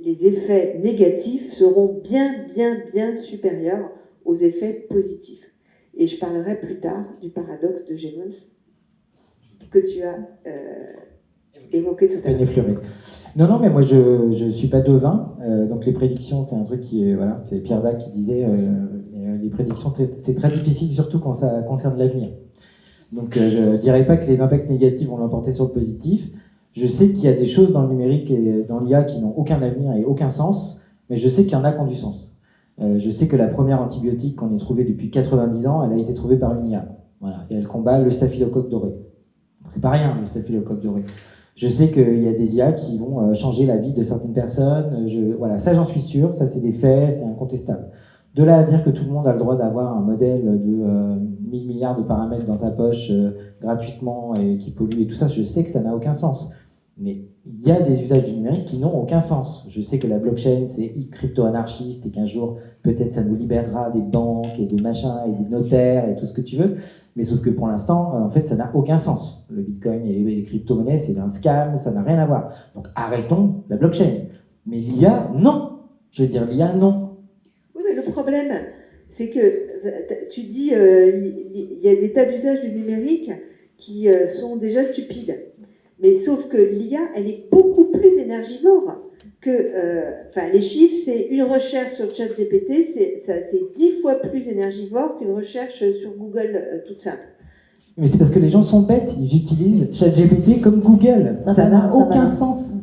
les effets négatifs seront bien supérieurs aux effets positifs. Et je parlerai plus tard du paradoxe de Jevons. que tu as évoqué tout à Peine l'heure. effleurée. Non, mais moi je suis pas devin, donc les prédictions c'est un truc qui est, voilà, c'est Pierre Dac qui disait, les prédictions c'est très difficile, surtout quand ça concerne l'avenir. Donc je dirais pas que les impacts négatifs vont l'emporter sur le positif. Je sais qu'il y a des choses dans le numérique et dans l'IA qui n'ont aucun avenir et aucun sens, mais je sais qu'il y en a qui ont du sens. Je sais que la première antibiotique qu'on ait trouvée depuis 90 ans, elle a été trouvée par une IA. Voilà, et elle combat le staphylocoque doré. C'est pas rien, le staphylocoque doré. Je sais qu'il y a des IA qui vont changer la vie de certaines personnes. Voilà, ça j'en suis sûr, ça c'est des faits, c'est incontestable. De là à dire que tout le monde a le droit d'avoir un modèle de 1000 milliards de paramètres dans sa poche gratuitement et qui pollue et tout ça, je sais que ça n'a aucun sens. Mais il y a des usages du numérique qui n'ont aucun sens. Je sais que la blockchain c'est crypto-anarchiste et qu'un jour peut-être ça nous libérera des banques et de machins et des notaires et tout ce que tu veux. Mais sauf que pour l'instant, en fait, ça n'a aucun sens. Le bitcoin et les crypto-monnaies, c'est un scam, ça n'a rien à voir. Donc arrêtons la blockchain. Mais l'IA, non. Je veux dire, l'IA, non. Oui, mais le problème, c'est que tu dis il y a des tas d'usages du numérique qui sont déjà stupides. Mais sauf que l'IA, elle est beaucoup plus énergivore que... les chiffres, c'est une recherche sur ChatGPT, c'est 10 fois plus énergivore qu'une recherche sur Google toute simple. Mais c'est parce que les gens sont bêtes. Ils utilisent ChatGPT comme Google. Ça n'a aucun sens.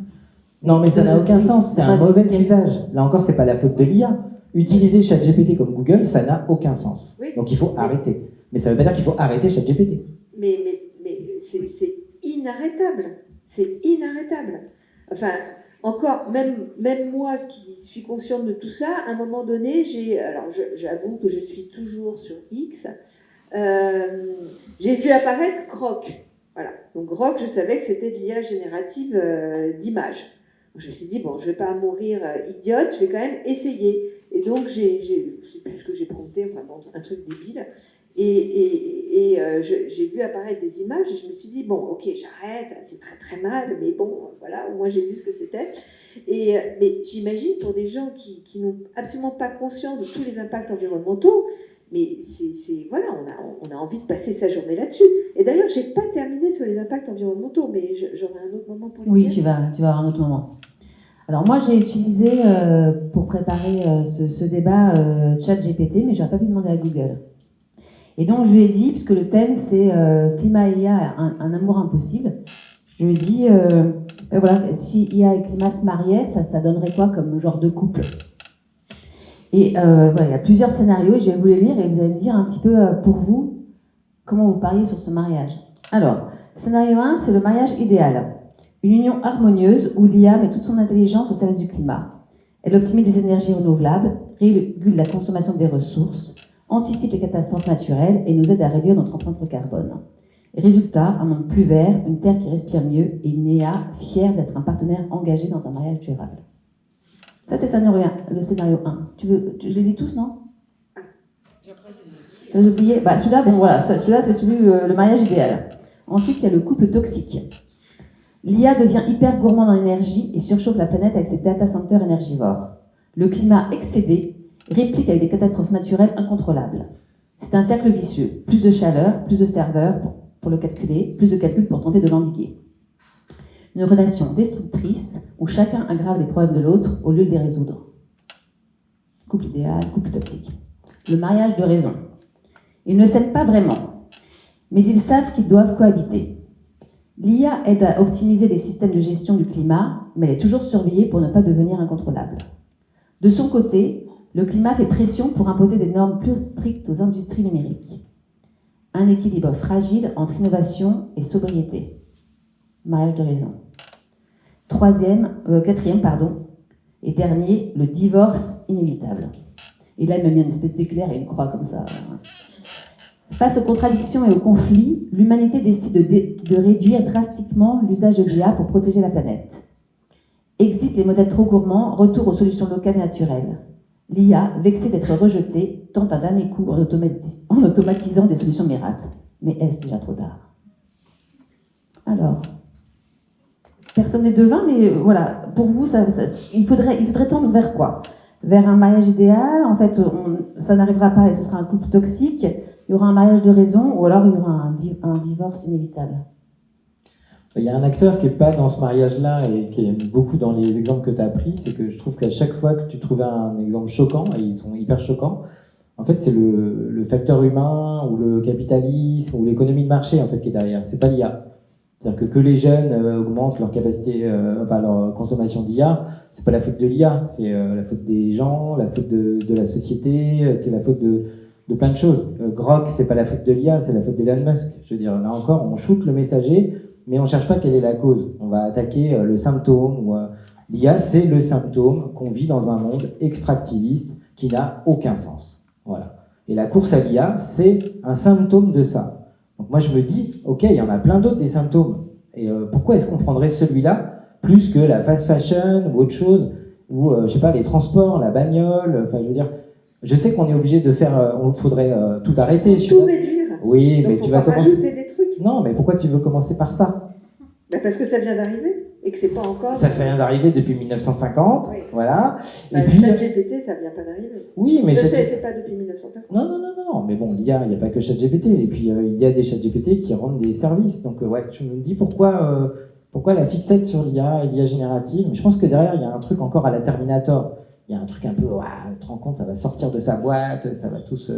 Non, mais ça n'a aucun sens. C'est un mauvais usage. Là encore, c'est pas la faute de l'IA. Utiliser ChatGPT comme Google, ça n'a aucun sens. Oui. Donc il faut arrêter. Mais ça veut pas dire qu'il faut arrêter ChatGPT. Mais c'est inarrêtable. C'est inarrêtable. Enfin, encore, même moi qui suis consciente de tout ça, à un moment donné, j'avoue que je suis toujours sur X, j'ai vu apparaître Grok. Voilà. Donc Grok, je savais que c'était de l'IA générative d'images. Je me suis dit, bon, je vais pas mourir idiote, je vais quand même essayer. Et donc, je sais plus ce que j'ai prompté, enfin bon, un truc débile. Et j'ai vu apparaître des images et je me suis dit, bon, ok, j'arrête, c'est très très mal, mais bon, voilà, au moins j'ai vu ce que c'était. Mais j'imagine pour des gens qui n'ont absolument pas conscience de tous les impacts environnementaux, mais voilà, on a envie de passer sa journée là-dessus. Et d'ailleurs, j'ai pas terminé sur les impacts environnementaux, mais j'aurai un autre moment pour le dire. Oui, tu vas avoir un autre moment. Alors moi, j'ai utilisé, pour préparer ce débat, ChatGPT, mais je n'aurais pas pu demander à Google. Et donc, je lui ai dit, puisque le thème, c'est climat et IA, un amour impossible, je lui ai dit, voilà, si IA et climat se mariaient, ça donnerait quoi comme genre de couple? Et voilà, il y a plusieurs scénarios, et je vais vous les lire, et vous allez me dire un petit peu, pour vous, comment vous pariez sur ce mariage. Alors, scénario 1, c'est le mariage idéal. Une union harmonieuse où l'IA met toute son intelligence au service du climat. Elle optimise les énergies renouvelables, régule la consommation des ressources, anticipe les catastrophes naturelles et nous aide à réduire notre empreinte carbone. Résultat, un monde plus vert, une terre qui respire mieux et une IA fière d'être un partenaire engagé dans un mariage durable. Ça, c'est le scénario 1. Je les lis tous, non? Tu as oublié? Celui-là, bon, voilà, celui-là, c'est le mariage idéal. Ensuite, il y a le couple toxique. L'IA devient hyper gourmand en énergie et surchauffe la planète avec ses data centers énergivores. Le climat excédé réplique avec des catastrophes naturelles incontrôlables. C'est un cercle vicieux. Plus de chaleur, plus de serveurs pour le calculer, plus de calculs pour tenter de l'endiguer. Une relation destructrice où chacun aggrave les problèmes de l'autre au lieu de les résoudre. Couple idéal, couple toxique. Le mariage de raison. Ils ne s'aiment pas vraiment, mais ils savent qu'ils doivent cohabiter. L'IA aide à optimiser les systèmes de gestion du climat, mais elle est toujours surveillée pour ne pas devenir incontrôlable. De son côté, le climat fait pression pour imposer des normes plus strictes aux industries numériques. Un équilibre fragile entre innovation et sobriété. Mariage de raison. Quatrième, et dernier, le divorce inévitable. Et là, il m'a mis une espèce d'éclair et une croix comme ça. Face aux contradictions et aux conflits, l'humanité décide de réduire drastiquement l'usage de l'IA pour protéger la planète. Exit les modèles trop gourmands, retour aux solutions locales et naturelles. L'IA, vexée d'être rejetée, tente un dernier coup en automatisant des solutions miracles. Mais est-ce déjà trop tard? Alors, personne n'est devin, mais voilà, pour vous, il faudrait tendre vers quoi? Vers un mariage idéal, en fait, ça n'arrivera pas et ce sera un couple toxique. Il y aura un mariage de raison ou alors il y aura un divorce inévitable. Il y a un acteur qui n'est pas dans ce mariage-là et qui est beaucoup dans les exemples que tu as pris, c'est que je trouve qu'à chaque fois que tu trouvais un exemple choquant, et ils sont hyper choquants, en fait c'est le facteur humain ou le capitalisme ou l'économie de marché en fait qui est derrière, c'est pas l'IA. C'est-à-dire que les jeunes augmentent leur capacité, leur consommation d'IA, c'est pas la faute de l'IA, c'est la faute des gens, la faute de la société, c'est la faute de plein de choses. Grok, c'est pas la faute de l'IA, c'est la faute d'Elon Musk. Je veux dire, là encore, on shoot le messager, mais on cherche pas quelle est la cause. On va attaquer le symptôme. L'IA, c'est le symptôme qu'on vit dans un monde extractiviste qui n'a aucun sens. Voilà. Et la course à l'IA, c'est un symptôme de ça. Donc moi je me dis, ok, il y en a plein d'autres des symptômes. Et pourquoi est-ce qu'on prendrait celui-là plus que la fast fashion ou autre chose, ou je sais pas, les transports, la bagnole, enfin je veux dire, je sais qu'on est obligé de faire, on faudrait tout arrêter. Tout réduire. Oui, donc mais tu vas rajouter commencer. des trucs. Non, mais pourquoi tu veux commencer par ça? Parce que ça vient d'arriver et que c'est pas encore. Ça fait rien d'arriver depuis 1950, Oui. voilà. Bah, Et puis, ChatGPT, ça vient pas d'arriver. oui, mais Je sais, c'est pas depuis 1950. non, mais bon, l'IA, il n'y a pas que ChatGPT, et puis il y a des ChatGPT qui rendent des services, donc ouais, je me dis pourquoi la fixette sur l'IA et l'IA générative, mais je pense que derrière, il y a un truc encore à la Terminator, il y a un truc un peu, tu te rends compte, ça va sortir de sa boîte, ça va tous...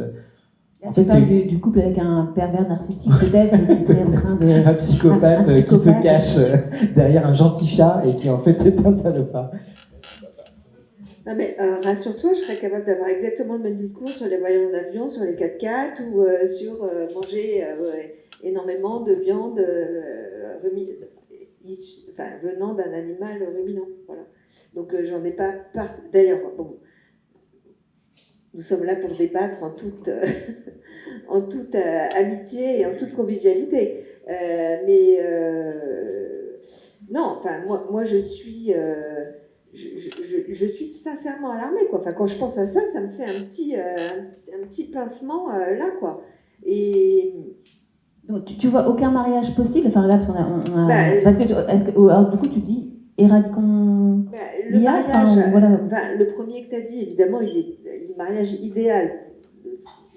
En fait, tu parles du couple avec un pervers narcissique peut-être qui serait en train de... Un psychopathe qui se cache derrière un gentil chat et qui en fait est un salopard. Non mais rassure-toi, je serais capable d'avoir exactement le même discours sur les voyages en avion, sur les 4x4 ou sur manger énormément de viande venant d'un animal ruminant. Voilà. Donc j'en ai pas... D'ailleurs, bon, nous sommes là pour débattre en toute, en toute amitié et en toute convivialité. Non, enfin, moi je suis sincèrement alarmée, quoi. Enfin, quand je pense à ça, ça me fait un petit pincement là, quoi. Et donc, tu vois aucun mariage possible, enfin là, parce que alors, du coup, tu dis éradiquons le l'IA, mariage, voilà. le premier que tu as dit, évidemment, il est le mariage idéal.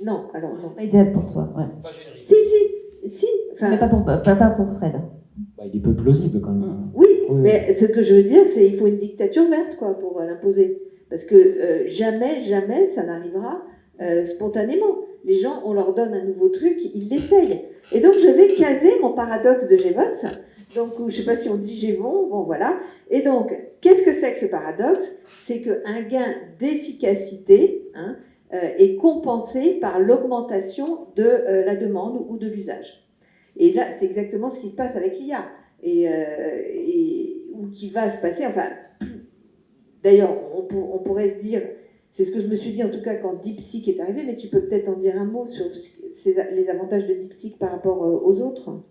Non, alors non. Pas idéal pour toi, ouais. Si. Enfin, Mais pas pour Fred. Bah, il est peu plausible quand même. Oui, mais ce que je veux dire, c'est qu'il faut une dictature verte, quoi, pour l'imposer. Parce que jamais ça n'arrivera spontanément. Les gens, on leur donne un nouveau truc, ils l'essayent. Et donc, je vais caser mon paradoxe de Jevons. Donc, je ne sais pas si on dit Gévon, bon voilà. Et donc, qu'est-ce que c'est que ce paradoxe? C'est qu'un gain d'efficacité est compensé par l'augmentation de la demande ou de l'usage. Et là, c'est exactement ce qui se passe avec l'IA. Ou qui va se passer, enfin, d'ailleurs, on pourrait se dire, c'est ce que je me suis dit en tout cas quand DeepSeek est arrivé, mais tu peux peut-être en dire un mot sur les avantages de DeepSeek par rapport aux autres?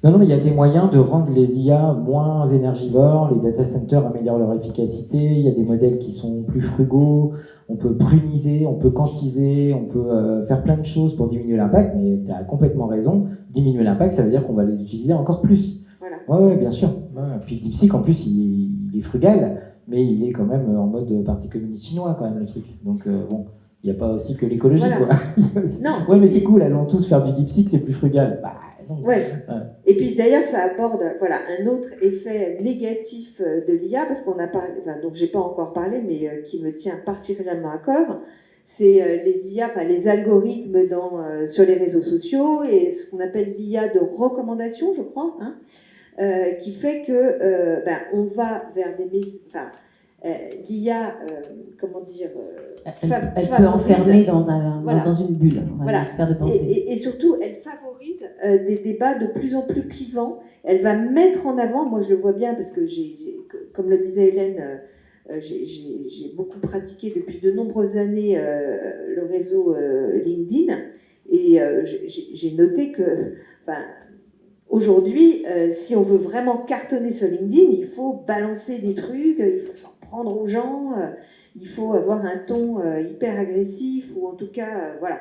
Non, mais il y a des moyens de rendre les IA moins énergivores, les data centers améliorent leur efficacité, il y a des modèles qui sont plus frugaux, on peut pruniser, on peut quantiser, on peut faire plein de choses pour diminuer l'impact, mais tu as complètement raison, diminuer l'impact, ça veut dire qu'on va les utiliser encore plus. Voilà. Ouais, bien sûr. Ouais. Puis DeepSeek, en plus, il est frugal, mais il est quand même en mode parti communiste chinois, quand même, le truc. Donc, bon, il n'y a pas aussi que l'écologie, voilà. Quoi. Non. Ouais, mais c'est cool, allons tous faire du DeepSeek, c'est plus frugal. Bah, non. Ouais. Et puis d'ailleurs, ça apporte un autre effet négatif de l'IA, parce qu'on a parlé, donc j'ai pas encore parlé, mais qui me tient particulièrement à cœur, c'est les IA, les algorithmes sur les réseaux sociaux et ce qu'on appelle l'IA de recommandation, je crois, qui fait que on va vers des l'IA, comment dire, elle peut enfermer dans une bulle, voilà. Faire de pensée. Et surtout, elle favorise des débats de plus en plus clivants. Elle va mettre en avant, moi je le vois bien parce que comme le disait Hélène, j'ai beaucoup pratiqué depuis de nombreuses années le réseau LinkedIn et j'ai noté que aujourd'hui, si on veut vraiment cartonner sur LinkedIn, il faut balancer des trucs, il faut s'en prendre aux gens, il faut avoir un ton hyper agressif, ou en tout cas, voilà.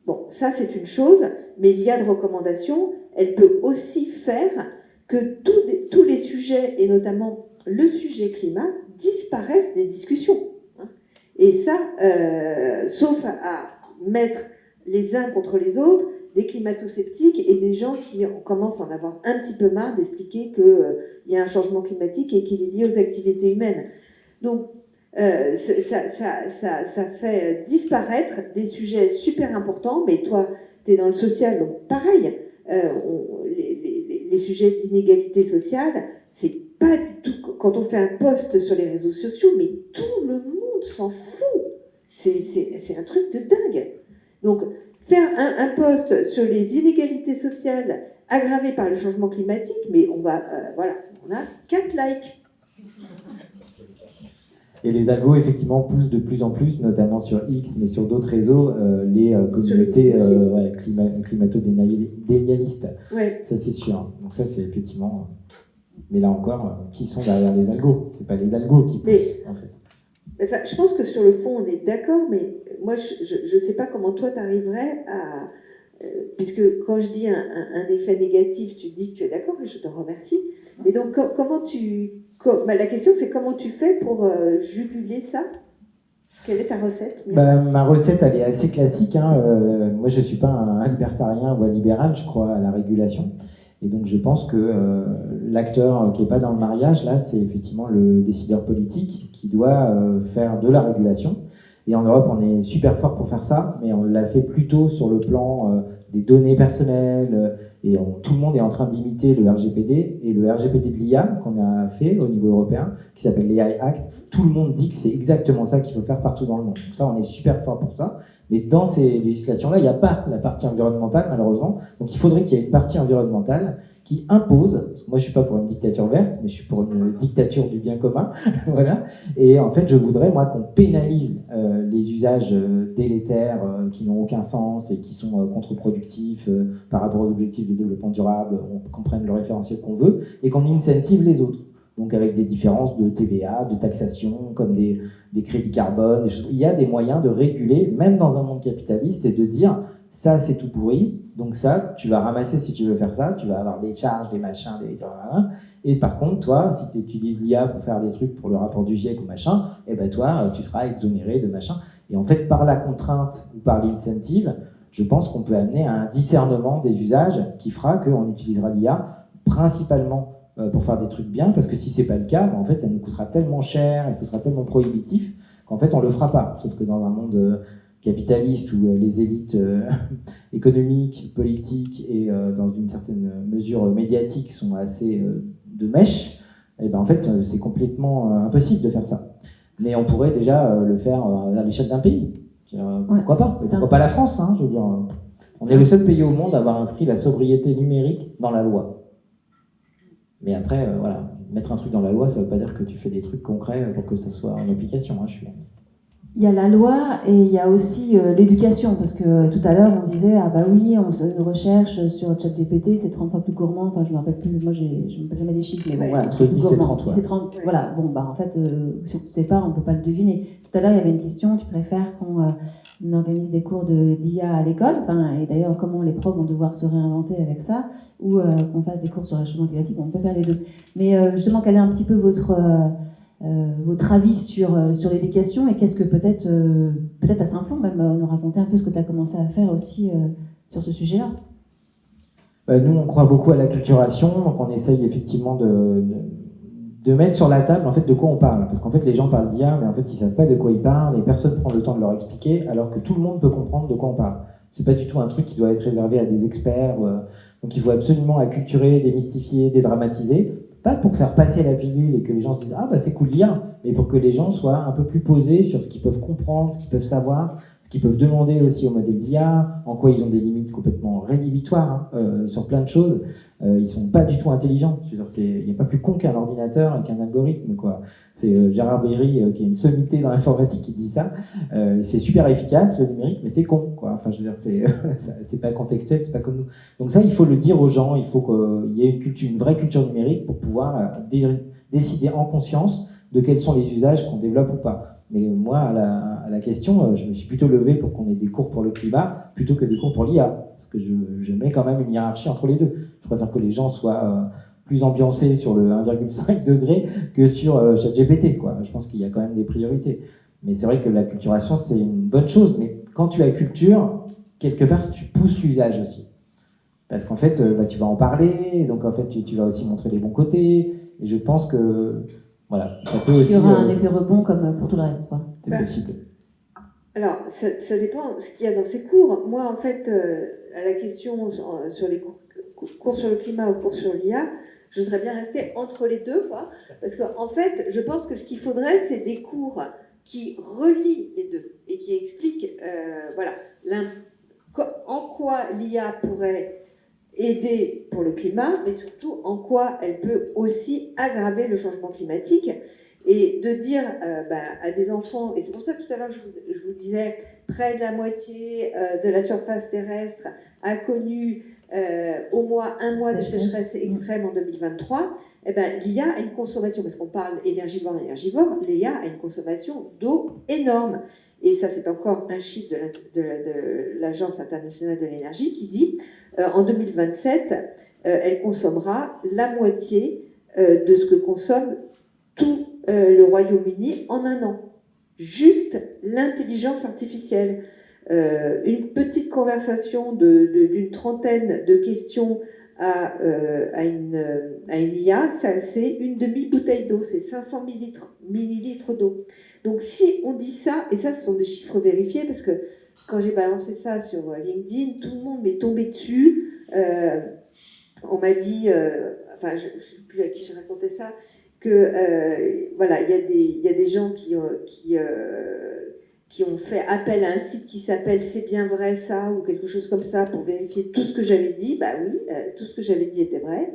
Bon, ça c'est une chose, mais l'IA de recommandation, elle peut aussi faire que tous les sujets, et notamment le sujet climat, disparaissent des discussions. Et ça, sauf à mettre les uns contre les autres, des climato-sceptiques et des gens qui commencent à en avoir un petit peu marre d'expliquer qu'il y a un changement climatique et qu'il est lié aux activités humaines. Donc, ça fait disparaître des sujets super importants, mais toi, tu es dans le social, donc pareil, les sujets d'inégalité sociale, c'est pas du tout, quand on fait un post sur les réseaux sociaux, mais tout le monde s'en fout. C'est un truc de dingue. Donc, faire un post sur les inégalités sociales aggravées par le changement climatique, mais on va, on a 4 likes. Et les algos, effectivement, poussent de plus en plus, notamment sur X, mais sur d'autres réseaux, les communautés climato-dénialistes. Ouais. Ça, c'est sûr. Donc ça, c'est effectivement... Mais là encore, qui sont derrière les algos? C'est pas les algos qui poussent, en fait. Enfin, je pense que sur le fond, on est d'accord, mais moi, je ne sais pas comment toi, tu arriverais à... puisque quand je dis un effet négatif, tu dis que tu es d'accord, et je te remercie. Mais donc, comment tu... la question, c'est comment tu fais pour juguler ça? Quelle est ta recette? Ma recette, elle est assez classique. Moi, je ne suis pas un libertarien ou un libéral, je crois à la régulation. Et donc, je pense que l'acteur qui n'est pas dans le mariage, là, c'est effectivement le décideur politique qui doit faire de la régulation. Et en Europe, on est super fort pour faire ça, mais on l'a fait plutôt sur le plan des données personnelles. Et tout le monde est en train d'imiter le RGPD. Et le RGPD de l'IA qu'on a fait au niveau européen, qui s'appelle l'AI Act, tout le monde dit que c'est exactement ça qu'il faut faire partout dans le monde. Donc ça, on est super fort pour ça. Mais dans ces législations-là, il n'y a pas la partie environnementale, malheureusement. Donc il faudrait qu'il y ait une partie environnementale qui impose, parce que moi je suis pas pour une dictature verte, mais je suis pour une dictature du bien commun, voilà. Et en fait, je voudrais, moi, qu'on pénalise les usages délétères qui n'ont aucun sens et qui sont contre-productifs par rapport aux objectifs de développement durable, qu'on prenne le référentiel qu'on veut, et qu'on incentive les autres. Donc avec des différences de TVA, de taxation, comme des crédits carbone, des choses. Il y a des moyens de réguler, même dans un monde capitaliste, et de dire ça c'est tout pourri, donc ça tu vas ramasser si tu veux faire ça, tu vas avoir des charges, des machins, et par contre toi, si tu utilises l'IA pour faire des trucs pour le rapport du GIEC ou machin, et ben toi tu seras exonéré de machin. Et en fait par la contrainte ou par l'incentive, je pense qu'on peut amener à un discernement des usages qui fera qu'on utilisera l'IA principalement pour faire des trucs bien, parce que si c'est pas le cas, en fait ça nous coûtera tellement cher et ce sera tellement prohibitif qu'en fait on le fera pas. Sauf que dans un monde capitaliste où les élites économiques, politiques et dans une certaine mesure médiatique sont assez de mèche, et ben en fait c'est complètement impossible de faire ça. Mais on pourrait déjà le faire à l'échelle d'un pays. Pourquoi pas? Pourquoi pas la France, je veux dire. On est le seul pays au monde à avoir inscrit la sobriété numérique dans la loi. Mais après, voilà, mettre un truc dans la loi, ça ne veut pas dire que tu fais des trucs concrets pour que ça soit en application. Il y a la loi et il y a aussi l'éducation, parce que tout à l'heure on disait ah bah oui, on faisait une recherche sur ChatGPT, c'est 30 fois plus gourmand, enfin je me rappelle plus, moi je me rappelle jamais des chiffres, mais bon voilà, entre 10 et 30, 10 et 30, voilà, bon bah en fait si on ne sait pas, on peut pas le deviner. Tout à l'heure il y avait une question, tu préfères qu'on organise des cours d'IA à l'école, et d'ailleurs comment les profs vont devoir se réinventer avec ça, ou qu'on fasse des cours sur le changement climatique, on peut faire les deux. Mais justement, quel est un petit peu votre avis sur l'éducation, et qu'est-ce que peut-être à Saint-Flon même nous raconter un peu ce que tu as commencé à faire aussi sur ce sujet-là. Nous, on croit beaucoup à l'acculturation, donc on essaye effectivement de mettre sur la table en fait de quoi on parle, parce qu'en fait les gens parlent d'IA, mais en fait ils savent pas de quoi ils parlent et personne prend le temps de leur expliquer, alors que tout le monde peut comprendre de quoi on parle. C'est pas du tout un truc qui doit être réservé à des experts, donc il faut absolument acculturer, démystifier, dédramatiser. Pas pour faire passer la pilule et que les gens se disent « Ah, bah c'est cool lire », mais pour que les gens soient un peu plus posés sur ce qu'ils peuvent comprendre, ce qu'ils peuvent savoir, ce qu'ils peuvent demander aussi au modèle d'IA, en quoi ils ont des limites complètement rédhibitoires sur plein de choses. Ils sont pas du tout intelligents. Il n'y a pas plus con qu'un ordinateur et qu'un algorithme, quoi. C'est Gérard Berry, qui est une sommité dans l'informatique, qui dit ça. C'est super efficace, le numérique, mais c'est con, quoi. Enfin, je veux dire, c'est pas contextuel, c'est pas comme nous. Donc ça, il faut le dire aux gens, il faut qu'il y ait une vraie culture numérique pour pouvoir décider en conscience de quels sont les usages qu'on développe ou pas. Mais moi, à la question, je me suis plutôt levé pour qu'on ait des cours pour le climat plutôt que des cours pour l'IA. Parce que je mets quand même une hiérarchie entre les deux. Je préfère que les gens soient plus ambiancés sur le 1,5 degré que sur ChatGPT, quoi. Je pense qu'il y a quand même des priorités. Mais c'est vrai que l'acculturation, c'est une bonne chose. Mais quand tu accultures, quelque part, tu pousses l'usage aussi. Parce qu'en fait, tu vas en parler, donc en fait, tu vas aussi montrer les bons côtés. Et je pense que, voilà, ça peut aussi... Il y aura un effet rebond comme pour tout le reste, quoi. C'est possible. Alors, ça dépend ce qu'il y a dans ces cours. Moi, en fait, à la question sur les cours sur le climat ou cours sur l'IA, je voudrais bien rester entre les deux, quoi. Parce qu'en fait, je pense que ce qu'il faudrait, c'est des cours qui relient les deux et qui expliquent, voilà, en quoi l'IA pourrait aider pour le climat, mais surtout en quoi elle peut aussi aggraver le changement climatique. Et de dire à des enfants, et c'est pour ça que tout à l'heure je vous disais, près de la moitié de la surface terrestre a connu au moins un mois de sécheresse extrême en 2023, eh ben, l'IA a une consommation, parce qu'on parle énergivore, l'IA a une consommation d'eau énorme. Et ça, c'est encore un chiffre de l'Agence internationale de l'énergie qui dit en 2027, elle consommera la moitié de ce que consomme tout le Royaume-Uni en un an. Juste l'intelligence artificielle. Une petite conversation d'une trentaine de questions à une IA, ça c'est une demi-bouteille d'eau, c'est 500 millilitres d'eau. Donc si on dit ça, et ça ce sont des chiffres vérifiés, parce que quand j'ai balancé ça sur LinkedIn, tout le monde m'est tombé dessus. On m'a dit, enfin je ne sais plus à qui je racontais ça, que voilà, il y a des gens qui ont fait appel à un site qui s'appelle C'est bien vrai ça, ou quelque chose comme ça, pour vérifier tout ce que j'avais dit. Bah oui, tout ce que j'avais dit était vrai.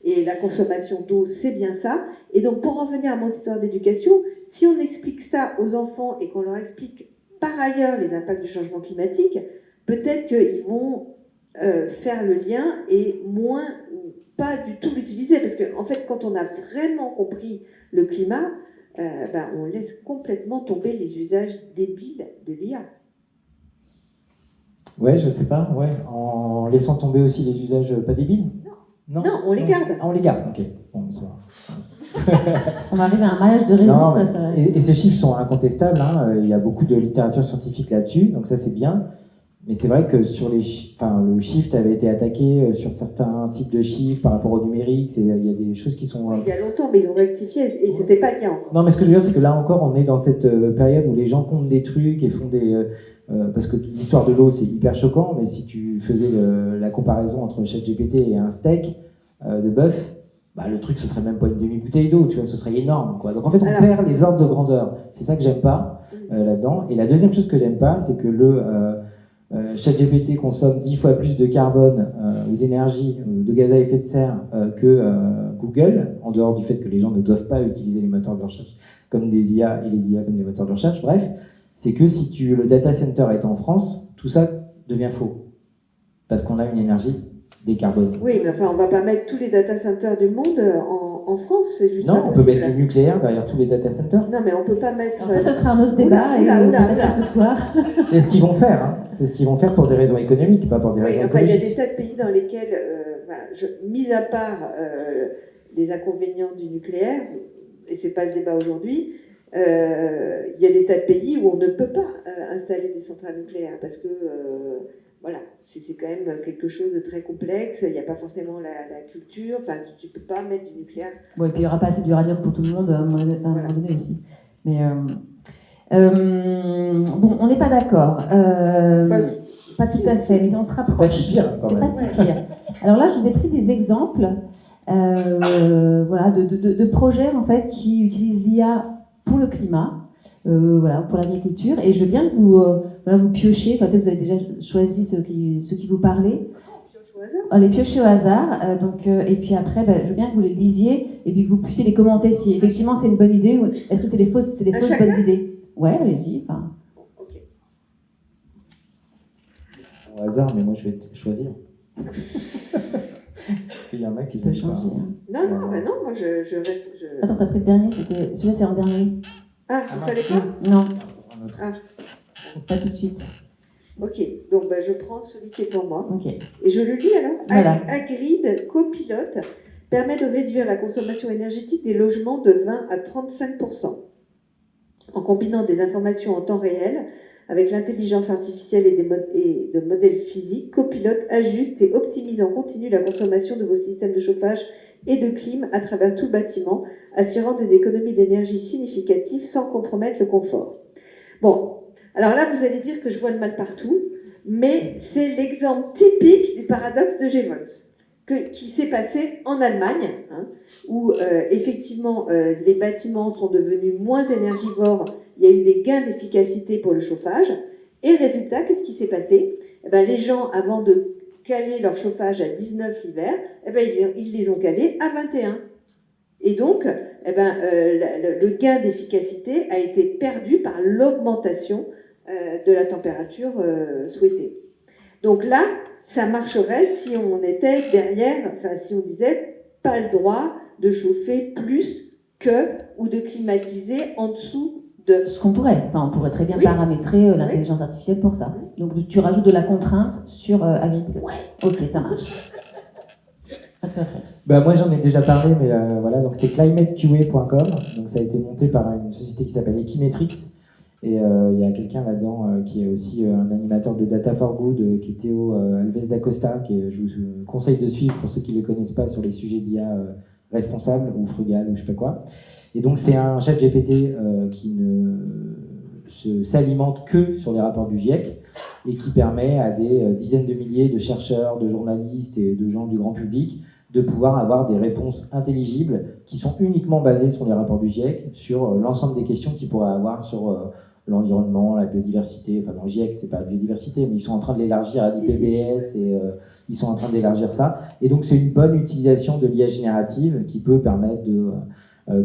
Et la consommation d'eau, c'est bien ça. Et donc, pour en venir à mon histoire d'éducation, si on explique ça aux enfants et qu'on leur explique par ailleurs les impacts du changement climatique, peut-être qu'ils vont faire le lien et moins, pas du tout l'utiliser. Parce qu'en fait, quand on a vraiment compris le climat, on laisse complètement tomber les usages débiles de l'IA. Ouais, je sais pas, ouais. En laissant tomber aussi les usages pas débiles. Non, on les garde. Ah, on les garde, ok. Bon, ça va. On arrive à un mariage de raison, Non, ça. Et ces chiffres sont incontestables, hein. Il y a beaucoup de littérature scientifique là-dessus, donc ça c'est bien. Mais c'est vrai que sur le shift avait été attaqué sur certains types de chiffres par rapport au numérique. Il y a des choses qui sont... Il y a longtemps, mais ils ont rectifié et c'était pas bien encore. Non, mais ce que je veux dire, c'est que là encore, on est dans cette période où les gens comptent des trucs et font des... parce que l'histoire de l'eau, c'est hyper choquant, mais si tu faisais la comparaison entre ChatGPT et un steak de bœuf, le truc, ce serait même pas une demi-bouteille d'eau, tu vois, ce serait énorme, quoi. Donc en fait, on perd les ordres de grandeur. C'est ça que j'aime pas là-dedans. Et la deuxième chose que j'aime pas, c'est que ChatGPT consomme 10 fois plus de carbone ou d'énergie, de gaz à effet de serre que Google, en dehors du fait que les gens ne doivent pas utiliser les moteurs de recherche comme des IA et les IA comme des moteurs de recherche. Bref, c'est que si le data center est en France, tout ça devient faux. Parce qu'on a une énergie décarbonée. Oui, mais enfin, on ne va pas mettre tous les data centers du monde en France, c'est juste non, pas on possible. peut mettre le nucléaire derrière tous les data centers. Non, mais on ne peut pas mettre... Alors ça, ce sera un autre débat, peut-être ce soir. C'est ce qu'ils vont faire, hein. C'est ce qu'ils vont faire pour des raisons économiques, pas pour des raisons enfin, il y a écologiques. des tas de pays dans lesquels, mis à part les inconvénients du nucléaire, et ce n'est pas le débat aujourd'hui, il y a des tas de pays où on ne peut pas installer des centrales nucléaires parce que voilà, c'est quand même quelque chose de très complexe, il n'y a pas forcément la culture, enfin tu ne peux pas mettre du nucléaire. Bon, et puis il n'y aura pas assez d'uranium pour tout le monde à un moment donné aussi. Mais bon, on n'est pas d'accord. Pas tout à fait, mais on se rapproche. C'est pas si pire, quand même. C'est pas si pire. Alors là, je vous ai pris des exemples voilà, de projets en fait, qui utilisent l'IA pour le climat, voilà, pour l'agriculture. Et je veux bien que vous, voilà, vous piochez, enfin, peut-être vous avez déjà choisi ceux qui vous parlaient. Les piocher au hasard. Et puis après, je veux bien que vous les lisiez et puis que vous puissiez les commenter si effectivement c'est une bonne idée ou est-ce que c'est des fausses bonnes idées. Ouais, allez-y. Enfin. Au hasard, mais moi je vais choisir. Il y en a qui peut changer. Non, moi je reste. Attends, t'as pris le dernier, celui-là c'est en dernier. Ah, vous savez pas ? Non. Ah. Pas tout de suite. Ok, donc je prends celui qui est pour moi. Okay. Et je le lis alors. Voilà. Agrid Copilote permet de réduire la consommation énergétique des logements de 20 à 35%. En combinant des informations en temps réel Avec l'intelligence artificielle et de modèles physiques, Copilote ajuste et optimise en continu la consommation de vos systèmes de chauffage et de clim à travers tout le bâtiment, assurant des économies d'énergie significatives sans compromettre le confort. Bon, alors là, vous allez dire que je vois le mal partout, mais c'est l'exemple typique du paradoxe de Jevons, qui s'est passé en Allemagne, hein, où effectivement les bâtiments sont devenus moins énergivores, il y a eu des gains d'efficacité pour le chauffage, et résultat, qu'est-ce qui s'est passé? Eh ben, les gens, avant de caler leur chauffage à 19 l'hiver, eh ben, ils les ont calés à 21. Et donc, eh ben, le gain d'efficacité a été perdu par l'augmentation de la température souhaitée. Donc là, ça marcherait si on était derrière, enfin si on disait pas le droit de chauffer plus que ou de climatiser en dessous de. Ce qu'on pourrait, enfin, on pourrait très bien paramétrer l'intelligence artificielle pour ça. Donc tu rajoutes de la contrainte sur agriculture. Ouais. Ok, ça marche. Bah, moi j'en ai déjà parlé, mais voilà, donc c'est climateqa.com, donc ça a été monté par une société qui s'appelle Equimetrix, et il y a quelqu'un là-dedans qui est aussi un animateur de Data for Good, qui est Théo Alves d'Acosta, que je vous conseille de suivre pour ceux qui ne le connaissent pas sur les sujets d'IA responsable ou frugal ou je sais pas quoi. Et donc c'est un chat GPT qui ne s'alimente que sur les rapports du GIEC et qui permet à des dizaines de milliers de chercheurs, de journalistes et de gens du grand public de pouvoir avoir des réponses intelligibles qui sont uniquement basées sur les rapports du GIEC, sur l'ensemble des questions qu'ils pourraient avoir sur l'environnement, la biodiversité. Enfin, dans le GIEC, c'est pas la biodiversité, mais ils sont en train de l'élargir à l'IPBES et ils sont en train d'élargir ça. Et donc, c'est une bonne utilisation de l'IA générative qui peut permettre de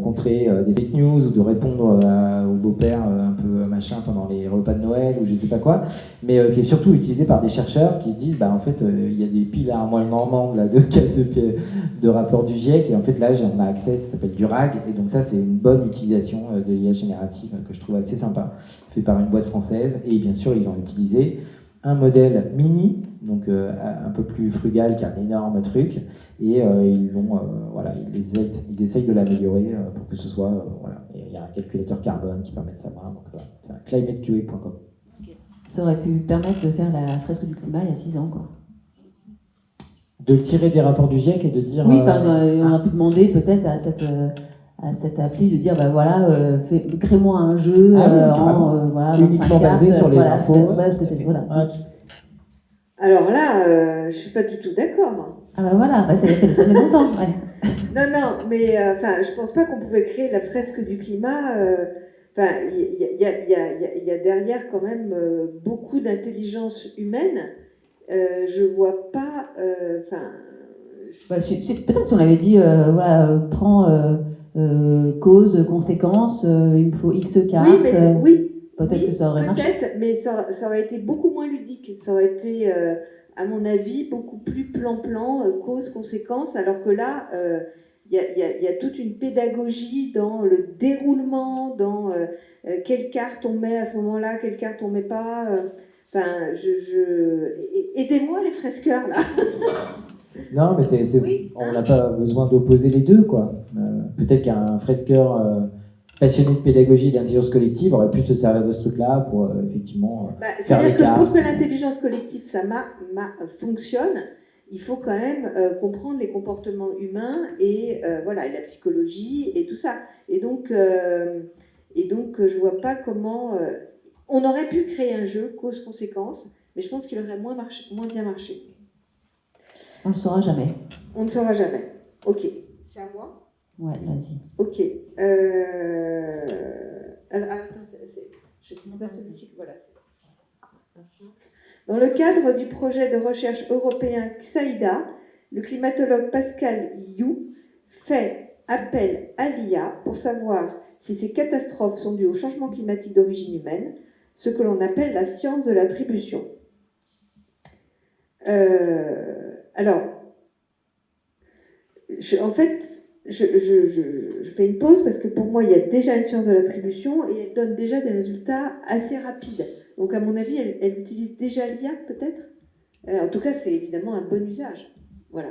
contrer des fake news ou de répondre au beau-père un peu machin pendant les repas de Noël ou je sais pas quoi, mais qui est surtout utilisé par des chercheurs qui se disent bah en fait il y a des piles à armoire normande là de rapports du GIEC et en fait là on a accès, ça s'appelle du RAG et donc ça c'est une bonne utilisation de l'IA générative que je trouve assez sympa, fait par une boîte française et bien sûr ils ont utilisé un modèle mini, donc un peu plus frugal qu'un énorme truc, et ils vont, voilà, ils essayent de l'améliorer pour que ce soit, voilà, et il y a un calculateur carbone qui permet de savoir, donc c'est un climateqa.com. Ça aurait pu permettre de faire la fresque du climat il y a 6 ans, quoi. De tirer des rapports du GIEC et de dire... Oui, on a pu demander peut-être à cette appli de dire, bah voilà, crée-moi un jeu voilà, uniquement basé sur les infos. Voilà. Alors là, je suis pas du tout d'accord. Ah bah voilà, ça fait longtemps. Ouais. Non, mais enfin, je pense pas qu'on pouvait créer la fresque du climat. Enfin, il y a derrière quand même beaucoup d'intelligence humaine. Je vois pas. Peut-être si on avait dit, voilà, prends cause, conséquence, il me faut X cartes. Oui, peut-être que ça aurait marché. Peut-être, mais ça aurait été beaucoup moins ludique. Ça aurait été, à mon avis, beaucoup plus plan-plan, cause-conséquence, alors que là, il y a toute une pédagogie dans le déroulement, dans quelle carte on met à ce moment-là, quelle carte on met pas. Enfin, aidez-moi les fresqueurs, là. Non, mais on n'a pas besoin d'opposer les deux, quoi. Peut-être qu'un fresqueur passionné de pédagogie et d'intelligence collective aurait pu se servir de ce truc-là pour effectivement faire des cartes. C'est-à-dire que pour que l'intelligence collective ça fonctionne, il faut quand même comprendre les comportements humains et voilà, et la psychologie et tout ça. Et donc je vois pas comment on aurait pu créer un jeu cause-conséquence, mais je pense qu'il aurait moins bien marché. On ne le saura jamais. On ne saura jamais. Ok. C'est à moi. Ouais, vas-y. Ok. Alors, attends, je ne sais pas celui-ci. Voilà. Dans le cadre du projet de recherche européen XAIDA, le climatologue Pascal You fait appel à l'IA pour savoir si ces catastrophes sont dues au changement climatique d'origine humaine, ce que l'on appelle la science de l'attribution. Alors, en fait, je fais une pause parce que pour moi, il y a déjà une science de l'attribution et elle donne déjà des résultats assez rapides. Donc, à mon avis, elle utilise déjà l'IA, peut-être. En tout cas, c'est évidemment un bon usage. Voilà.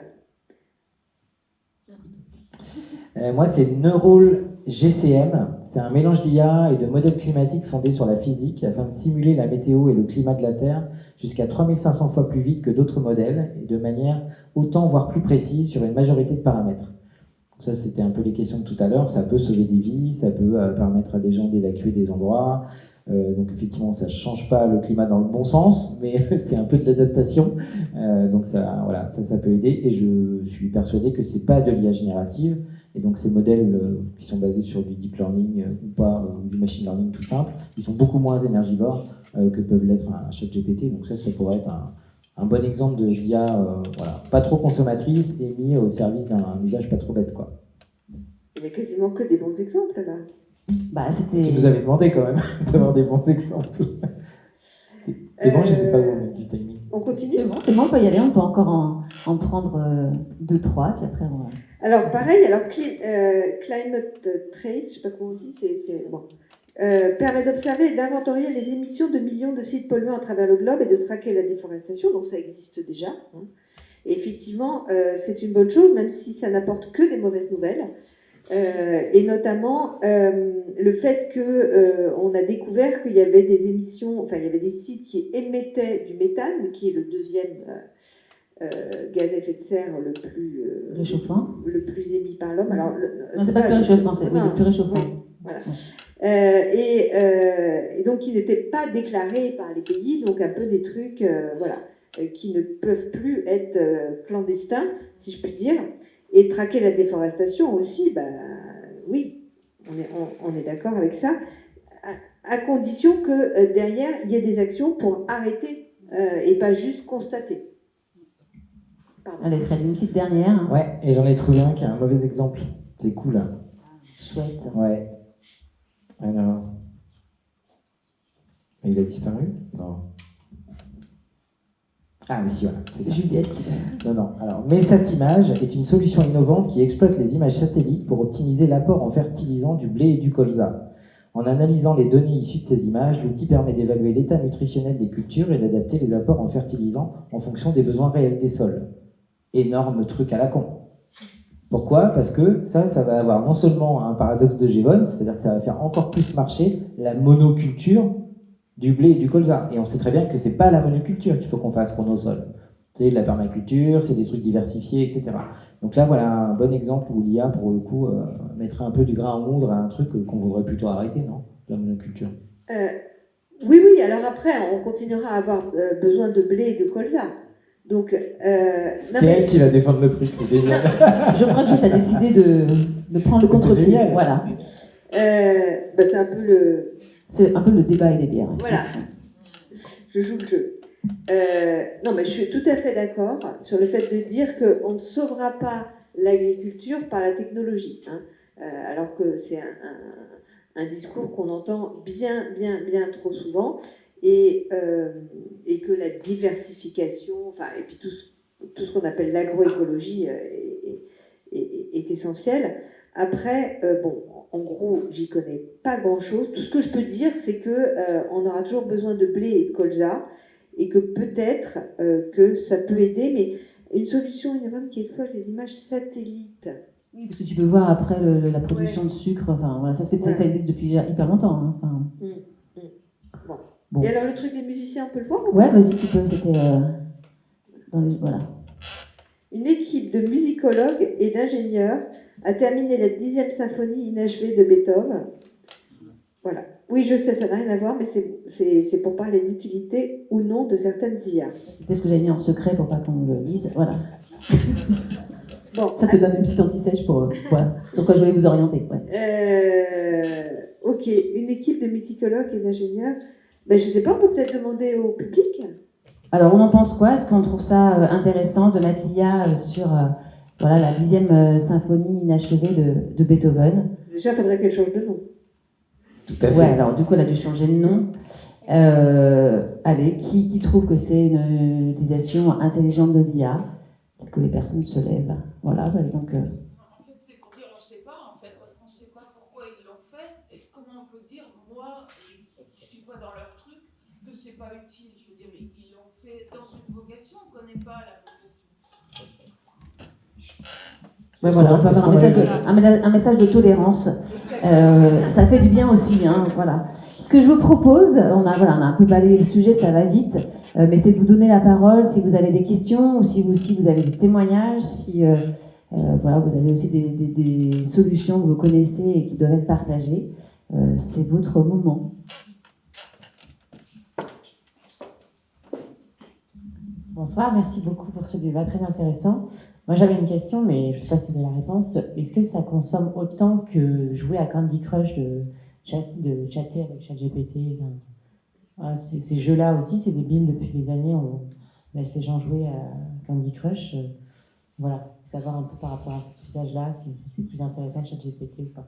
Moi, c'est Neural GCM. C'est un mélange d'IA et de modèles climatiques fondés sur la physique afin de simuler la météo et le climat de la Terre jusqu'à 3500 fois plus vite que d'autres modèles et de manière autant voire plus précise sur une majorité de paramètres. Ça, c'était un peu les questions de tout à l'heure. Ça peut sauver des vies, ça peut permettre à des gens d'évacuer des endroits. Donc effectivement, ça ne change pas le climat dans le bon sens, mais c'est un peu de l'adaptation. Donc ça, voilà, ça peut aider. Et je suis persuadé que c'est pas de l'IA générative. Et donc ces modèles qui sont basés sur du deep learning ou pas, ou du machine learning tout simple, ils sont beaucoup moins énergivores que peuvent l'être un ChatGPT. Donc ça pourrait être un bon exemple de l'IA, voilà, pas trop consommatrice et mis au service d'un usage pas trop bête, quoi. Il n'y a quasiment que des bons exemples là. Bah, c'était... Tu nous avais demandé quand même d'avoir des bons exemples. C'est bon, je ne sais pas où on est du timing. On continue? C'est bon, on peut y aller, on peut encore en prendre 2, 3, puis après on va... Alors pareil, Climate Trace, je ne sais pas comment on dit, bon. Permet d'observer et d'inventorier les émissions de millions de sites polluants à travers le globe et de traquer la déforestation, donc ça existe déjà. Hein. Et effectivement, c'est une bonne chose, même si ça n'apporte que des mauvaises nouvelles. Et notamment le fait qu'on a découvert qu'il y avait des émissions, enfin il y avait des sites qui émettaient du méthane, qui est le deuxième gaz à effet de serre le plus réchauffant, le plus émis par l'homme. Alors, non, c'est pas le plus réchauffant, c'est le plus réchauffant. Oui, voilà. Et donc ils n'étaient pas déclarés par les pays, donc un peu des trucs, voilà, qui ne peuvent plus être clandestins, si je puis dire. Et traquer la déforestation aussi, bah, oui, on est d'accord avec ça, à condition que derrière, il y ait des actions pour arrêter et pas juste constater. Pardon. Allez, Fred, une petite dernière. Ouais, et j'en ai trouvé un qui a un mauvais exemple. C'est cool, hein. Chouette. Ouais. Alors... Il a disparu? Non. Ah, mais si, voilà. C'est Juliette qui va... Non. Alors, Messat-Image est une solution innovante qui exploite les images satellites pour optimiser l'apport en fertilisant du blé et du colza. En analysant les données issues de ces images, l'outil permet d'évaluer l'état nutritionnel des cultures et d'adapter les apports en fertilisants en fonction des besoins réels des sols. Énorme truc à la con. Pourquoi? Parce que ça va avoir non seulement un paradoxe de Jevons, c'est-à-dire que ça va faire encore plus marcher la monoculture du blé et du colza. Et on sait très bien que c'est pas la monoculture qu'il faut qu'on fasse pour nos sols. C'est de la permaculture, c'est des trucs diversifiés, etc. Donc là, voilà un bon exemple où l'IA, pour le coup, mettrait un peu du grain à moudre à un truc qu'on voudrait plutôt arrêter, non? La monoculture. Oui, alors après, on continuera à avoir besoin de blé et de colza. Donc, c'est elle qui va défendre le truc, c'est génial. Je crois que tu as décidé de prendre le contre-pied. Voilà. Bah, c'est un peu le débat et les bières. Voilà. Je joue le jeu. Non, mais je suis tout à fait d'accord sur le fait de dire qu'on ne sauvera pas l'agriculture par la technologie. Hein, alors que c'est un discours qu'on entend bien trop souvent. Et que la diversification, enfin, et puis tout ce qu'on appelle l'agroécologie est essentiel. Après, bon, en gros, j'y connais pas grand-chose. Tout ce que je peux dire, c'est que on aura toujours besoin de blé et de colza, et que peut-être que ça peut aider, mais une solution innovante qui exploite les images satellites. Oui, parce que tu peux voir après la production de sucre. Enfin, voilà, ça existe depuis hyper longtemps. Hein. Enfin... Bon. Et alors le truc des musiciens, on peut le voir? Ouais, vas-y, tu peux, c'était dans les... Voilà. Une équipe de musicologues et d'ingénieurs a terminé la 10e symphonie inachevée de Beethoven. Voilà. Oui, je sais, ça n'a rien à voir, mais c'est pour parler d'utilité ou non de certaines IA. C'était ce que j'avais mis en secret pour pas qu'on le lise, voilà. Bon, ça te donne une petite anti-sèche pour voilà, sur quoi je voulais vous orienter. Ouais. Ok, une équipe de musicologues et d'ingénieurs. Ben, je ne sais pas, on peut peut-être demander au public. Alors, on en pense quoi? Est-ce qu'on trouve ça intéressant de mettre l'IA sur voilà, la 10e symphonie inachevée de Beethoven? Déjà, il faudrait qu'elle change de nom. Tout à fait. Ouais, alors du coup, elle a dû changer de nom. Allez, qui trouve que c'est une utilisation intelligente de l'IA? Que les personnes se lèvent. Voilà, donc... En fait, c'est pour dire on ne sait pas, en fait, parce qu'on ne sait pas pourquoi ils l'ont fait, et comment on peut dire, moi, qui ne suis pas dans leur truc, que c'est pas utile. Je veux dire, ils l'ont fait dans une vocation, on ne connaît pas la vocation. Ouais, voilà, on peut avoir un message de tolérance. Ça fait du bien aussi, hein, voilà. Ce que je vous propose, on a un peu balayé le sujet, ça va vite, mais c'est de vous donner la parole si vous avez des questions ou si vous avez des témoignages, si voilà, vous avez aussi des solutions que vous connaissez et qui doivent être partagées. C'est votre moment. Bonsoir, merci beaucoup pour ce débat très intéressant. Moi j'avais une question, mais je ne sais pas si vous avez la réponse. Est-ce que ça consomme autant que jouer à Candy Crush de chatter avec ChatGPT? Voilà, ces jeux-là aussi, c'est débile depuis des années, on laisse les gens jouer à Candy Crush. Voilà, savoir un peu par rapport à cet usage-là, si c'était plus intéressant que ChatGPT ou pas.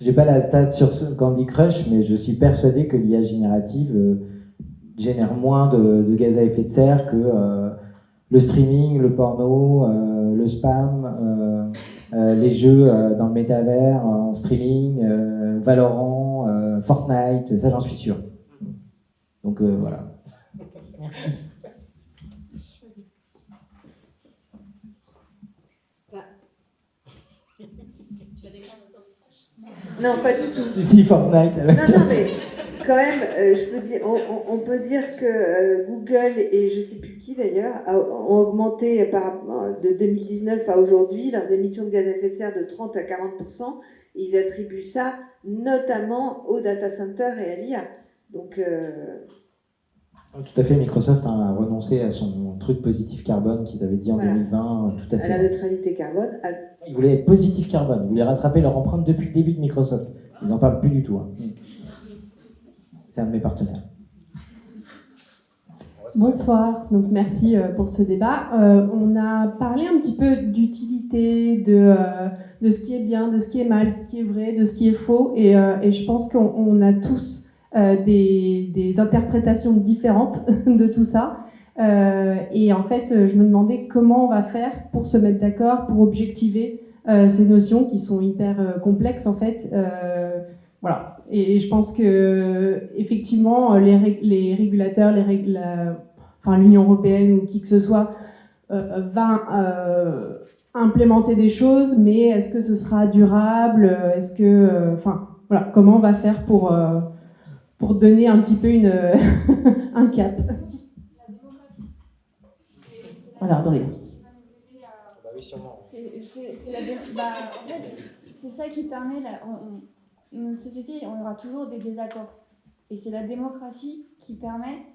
J'ai pas la stat sur ce Candy Crush, mais je suis persuadé que l'IA générative génère moins de gaz à effet de serre que le streaming, le porno, le spam, les jeux dans le métavers, en streaming, Valorant, Fortnite, ça j'en suis sûr. Donc voilà. Merci. Non, pas du tout. Si, Fortnite. Non, mais quand même, je peux dire, on peut dire que Google et je ne sais plus qui d'ailleurs ont augmenté de 2019 à aujourd'hui leurs émissions de gaz à effet de serre de 30 à 40%. Ils attribuent ça notamment aux data centers et à l'IA. Donc, tout à fait, Microsoft a renoncé à son truc positif carbone qu'ils avaient dit en 2020. Tout à fait. À la neutralité carbone. Ils voulaient être positif carbone, ils voulaient rattraper leur empreinte depuis le début de Microsoft. Ils n'en parlent plus du tout. Hein. C'est un de mes partenaires. Bonsoir, donc merci pour ce débat. On a parlé un petit peu d'utilité, de ce qui est bien, de ce qui est mal, de ce qui est vrai, de ce qui est faux, et je pense qu'on a tous des interprétations différentes de tout ça. Et en fait, je me demandais comment on va faire pour se mettre d'accord, pour objectiver ces notions qui sont hyper complexes en fait. Voilà. Et je pense que effectivement, les régulateurs, l'Union européenne ou qui que ce soit va implémenter des choses, mais est-ce que ce sera durable? Est-ce que, voilà, comment on va faire pour donner un petit peu un cap? Voilà, dans les... C'est ça qui permet, une société, on aura toujours des désaccords. Et c'est la démocratie qui permet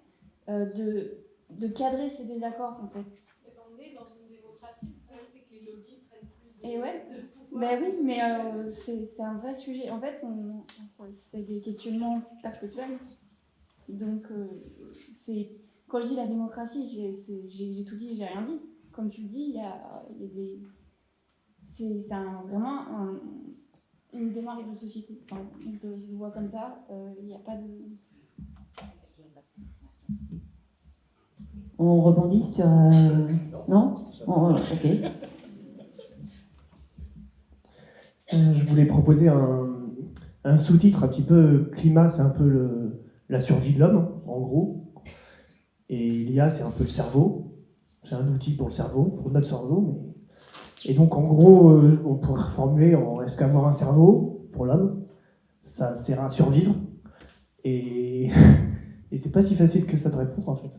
de cadrer ces désaccords, en fait. Et on est dans une démocratie, le problème c'est que les lobbies prennent plus Et ouais, ben oui, mais c'est un vrai sujet. En fait, c'est des questionnements perpétuels. Donc, quand je dis la démocratie, j'ai tout dit, j'ai rien dit. Comme tu le dis, il y a des... C'est vraiment une démarche de société. Enfin, je le vois comme ça, il n'y a pas de... On rebondit sur... Non ? Ok. Je voulais proposer un sous-titre un petit peu climat, c'est un peu la survie de l'homme, en gros. Et l'IA, c'est un peu le cerveau. C'est un outil pour le cerveau, pour notre cerveau. Et donc, en gros, on pourrait reformuler, est-ce qu'avoir un cerveau, pour l'homme, ça sert à survivre? Et c'est pas si facile que ça de répondre, en fait.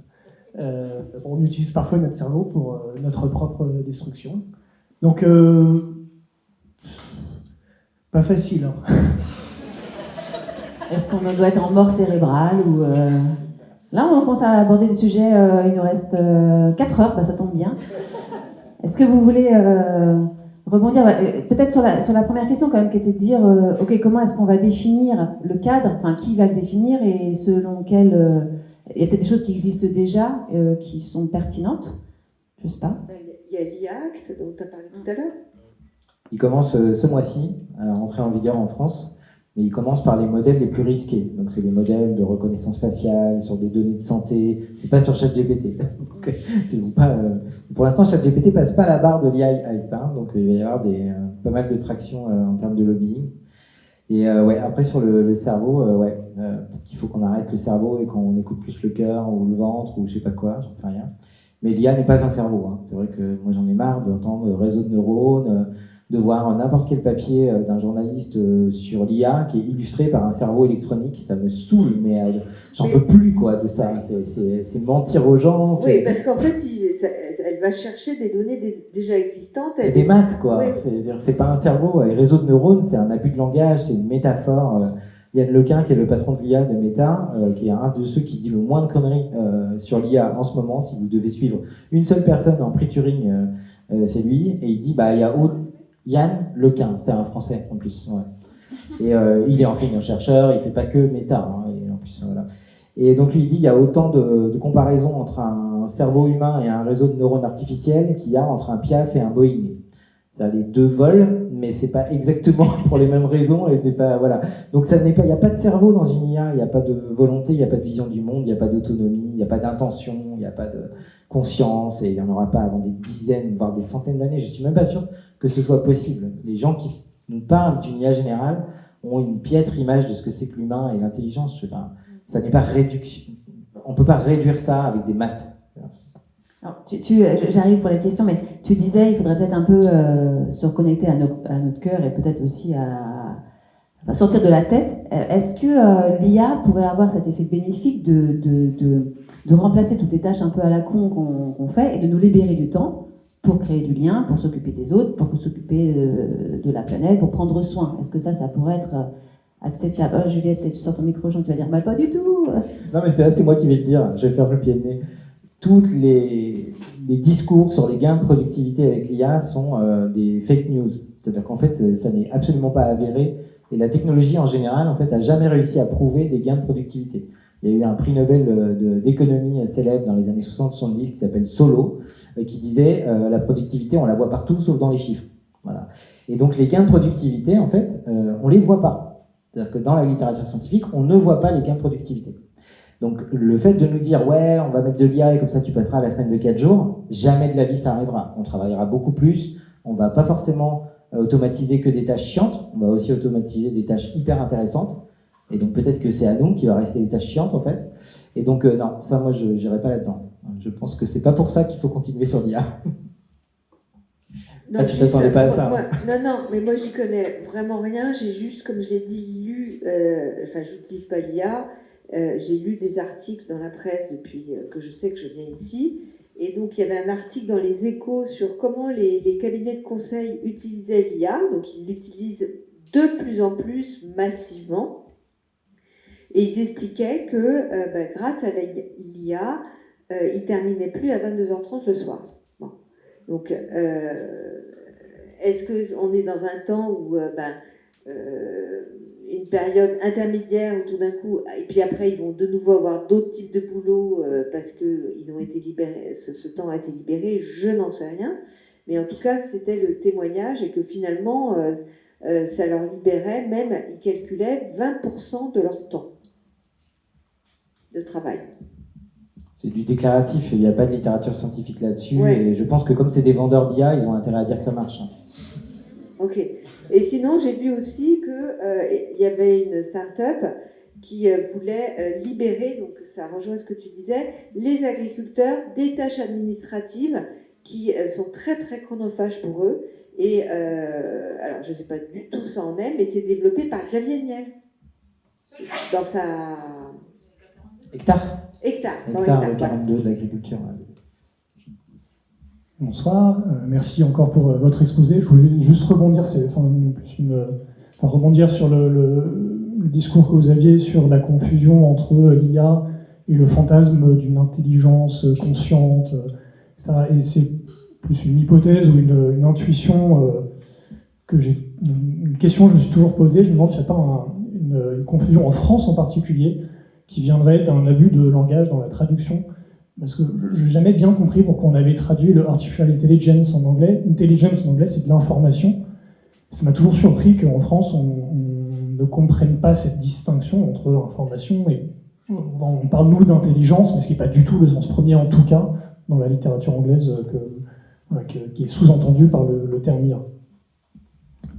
On utilise parfois notre cerveau pour notre propre destruction. Donc, pas facile. Hein. Est-ce qu'on doit être en mort cérébrale ou Là, on commence à aborder des sujets. Il nous reste 4 heures, ça tombe bien. Est-ce que vous voulez rebondir peut-être sur la première question quand même, qui était de dire ok, comment est-ce qu'on va définir le cadre, enfin qui va le définir et selon quel... il y a peut-être des choses qui existent déjà qui sont pertinentes. Je sais pas. Il y a l'IA Act dont tu as parlé tout à l'heure. Il commence ce mois-ci à rentrer en vigueur en France, mais il commence par les modèles les plus risqués. Donc c'est les modèles de reconnaissance faciale sur des données de santé. C'est pas sur ChatGPT. Pour l'instant, ChatGPT passe pas la barre de l'IA Act, hein, donc il va y avoir pas mal de traction en termes de lobbying. Et après sur le cerveau, peut-être qu'il faut qu'on arrête le cerveau et qu'on écoute plus le cœur ou le ventre ou je sais pas quoi, j'en sais rien. Mais l'IA n'est pas un cerveau. Hein. C'est vrai que moi j'en ai marre d'entendre réseau de neurones, de voir n'importe quel papier d'un journaliste sur l'IA qui est illustré par un cerveau électronique. Ça me saoule, mais j'en peux plus quoi de ça. C'est mentir aux gens. Oui, parce qu'en fait, elle va chercher des données déjà existantes. C'est des maths quoi. Oui. C'est pas un cerveau. Les réseaux de neurones, c'est un abus de langage, c'est une métaphore. Yann Lequin, qui est le patron de l'IA de Meta, qui est un de ceux qui dit le moins de conneries sur l'IA en ce moment. Si vous devez suivre une seule personne en prix Turing, c'est lui. Et il dit, il y a Yann Lequin, c'est un Français en plus. Ouais. Et il est enseignant-chercheur, il fait pas que Meta. Hein, et en plus, voilà. Et donc lui, il dit, il y a autant de comparaisons entre un cerveau humain et un réseau de neurones artificiels qu'il y a entre un Piaf et un Boeing. Les deux volent, mais c'est pas exactement pour les mêmes raisons et c'est pas voilà. Donc ça n'est pas, il n'y a pas de cerveau dans une IA, il n'y a pas de volonté, il n'y a pas de vision du monde, il n'y a pas d'autonomie, il n'y a pas d'intention, il n'y a pas de conscience et il n'y en aura pas avant des dizaines, voire des centaines d'années. Je suis même pas sûr que ce soit possible. Les gens qui nous parlent d'une IA générale ont une piètre image de ce que c'est que l'humain et l'intelligence. Ça n'est pas réduction. On peut pas réduire ça avec des maths. Alors, j'arrive pour les questions, mais tu disais il faudrait peut-être un peu se reconnecter à notre cœur et peut-être aussi à sortir de la tête. Est-ce que l'IA pourrait avoir cet effet bénéfique de remplacer toutes les tâches un peu à la con qu'on fait et de nous libérer du temps pour créer du lien, pour s'occuper des autres, pour s'occuper de la planète, pour prendre soin? Est-ce que ça pourrait être acceptable? Oh, Juliette, tu sors ton micro, tu vas dire pas du tout. Non mais c'est moi qui vais te dire, je vais faire le pied de nez. Tous les discours sur les gains de productivité avec l'IA sont des fake news. C'est-à-dire qu'en fait, ça n'est absolument pas avéré. Et la technologie, en général, en fait, a jamais réussi à prouver des gains de productivité. Il y a eu un prix Nobel d'économie célèbre dans les années 60-70 qui s'appelle Solow, qui disait la productivité, on la voit partout, sauf dans les chiffres. Voilà. Et donc, les gains de productivité, en fait, on les voit pas. C'est-à-dire que dans la littérature scientifique, on ne voit pas les gains de productivité. Donc le fait de nous dire ouais on va mettre de l'IA et comme ça tu passeras la semaine de 4 jours, jamais de la vie ça arrivera. On travaillera beaucoup plus, on va pas forcément automatiser que des tâches chiantes, on va aussi automatiser des tâches hyper intéressantes et donc peut-être que c'est à nous qu'il va rester des tâches chiantes en fait. Et donc non, ça moi je n'irai pas là-dedans. Je pense que c'est pas pour ça qu'il faut continuer sur l'IA. Non, tu t'attendais pas à ça. Non, mais moi j'y connais vraiment rien, j'ai juste comme je l'ai dit lu, j'utilise pas l'IA. J'ai lu des articles dans la presse depuis que je sais que je viens ici. Et donc, il y avait un article dans les Échos sur comment les cabinets de conseil utilisaient l'IA. Donc, ils l'utilisent de plus en plus massivement. Et ils expliquaient que grâce à l'IA, ils terminaient plus à 22h30 le soir. Bon. Donc, est-ce qu'on est dans un temps où une période intermédiaire où tout d'un coup, et puis après ils vont de nouveau avoir d'autres types de boulot parce qu'ils ont été libérés, ce temps a été libéré, je n'en sais rien, mais en tout cas c'était le témoignage et que finalement ça leur libérait, même ils calculaient 20% de leur temps de travail. C'est du déclaratif, il n'y a pas de littérature scientifique là-dessus, et je pense que comme c'est des vendeurs d'IA, ils ont intérêt à dire que ça marche. Ok. Et sinon, j'ai vu aussi qu'il y avait une start-up qui voulait libérer, donc ça rejoint ce que tu disais, les agriculteurs des tâches administratives qui sont très très chronophages pour eux. Et alors, je ne sais pas du tout où ça en est, mais c'est développé par Xavier Niel dans sa... Hectare, dans 42 de l'agriculture. Bonsoir, merci encore pour votre exposé. Je voulais juste rebondir, rebondir sur le discours que vous aviez sur la confusion entre l'IA et le fantasme d'une intelligence consciente. Et c'est plus une hypothèse ou une intuition une question que je me suis toujours posée. Je me demande s'il n'y a pas une confusion en France en particulier qui viendrait d'un abus de langage dans la traduction. Parce que je n'ai jamais bien compris pourquoi on avait traduit le artificial intelligence en anglais. Intelligence en anglais, c'est de l'information. Ça m'a toujours surpris qu'en France, on ne comprenne pas cette distinction entre information et... On parle, nous, d'intelligence, mais ce qui n'est pas du tout le sens premier, en tout cas, dans la littérature anglaise, qui est sous-entendu par le terme IA.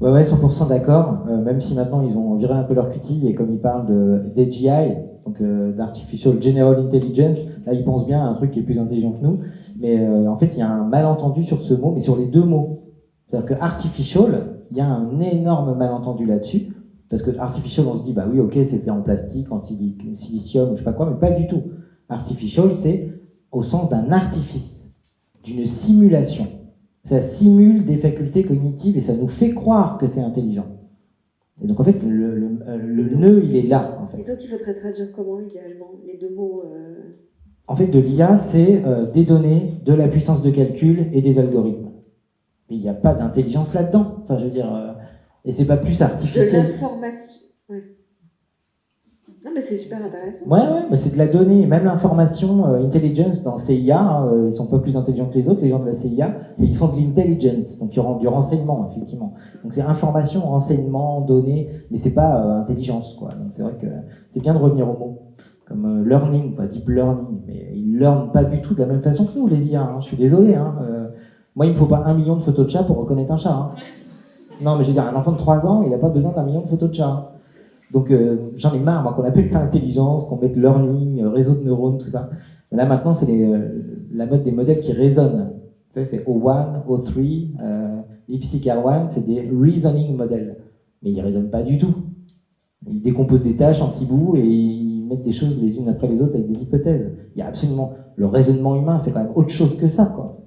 Ouais, 100% d'accord, même si maintenant ils ont viré un peu leur cutie, et comme ils parlent d'AGI, donc donc d'Artificial General Intelligence. Là, ils pensent bien à un truc qui est plus intelligent que nous, mais en fait, il y a un malentendu sur ce mot, mais sur les deux mots. C'est-à-dire que artificial, il y a un énorme malentendu là-dessus, parce que artificial, on se dit, bah oui, ok, c'est fait en plastique, en silicium, ou je sais pas quoi, mais pas du tout. Artificial, c'est au sens d'un artifice, d'une simulation. Ça simule des facultés cognitives et ça nous fait croire que c'est intelligent. Et donc en fait, le nœud, il est là. En fait. Et donc il faudrait traduire comment idéalement les deux mots En fait, de l'IA, c'est des données, de la puissance de calcul et des algorithmes. Mais il n'y a pas d'intelligence là-dedans. Enfin, je veux dire, et c'est pas plus artificiel. De l'information. Ouais. Non, mais c'est super intéressant. Ouais, mais c'est de la donnée. Même l'information, intelligence dans CIA, ils sont pas plus intelligents que les autres, les gens de la CIA, mais ils font de l'intelligence, donc ils rendent du renseignement, effectivement. Donc c'est information, renseignement, données, mais c'est pas intelligence, quoi. Donc c'est vrai que c'est bien de revenir au mot. Comme learning, quoi, deep learning, mais ils learnent pas du tout de la même façon que nous, les IA. Hein. Je suis désolé. Hein. Moi, il me faut pas 1 million de photos de chat pour reconnaître un chat. Hein. Non, mais je veux dire, un enfant de 3 ans, il a pas besoin d'1 million de photos de chat. Donc j'en ai marre, moi, qu'on appelle ça intelligence, qu'on mette learning, réseau de neurones, tout ça. Mais là maintenant, c'est la mode des modèles qui raisonnent. Tu sais, c'est O1, O3, DeepSeek R1, c'est des reasoning models. Mais ils raisonnent pas du tout. Ils décomposent des tâches en petits bouts et ils mettent des choses les unes après les autres avec des hypothèses. Il y a absolument... Le raisonnement humain, c'est quand même autre chose que ça, quoi.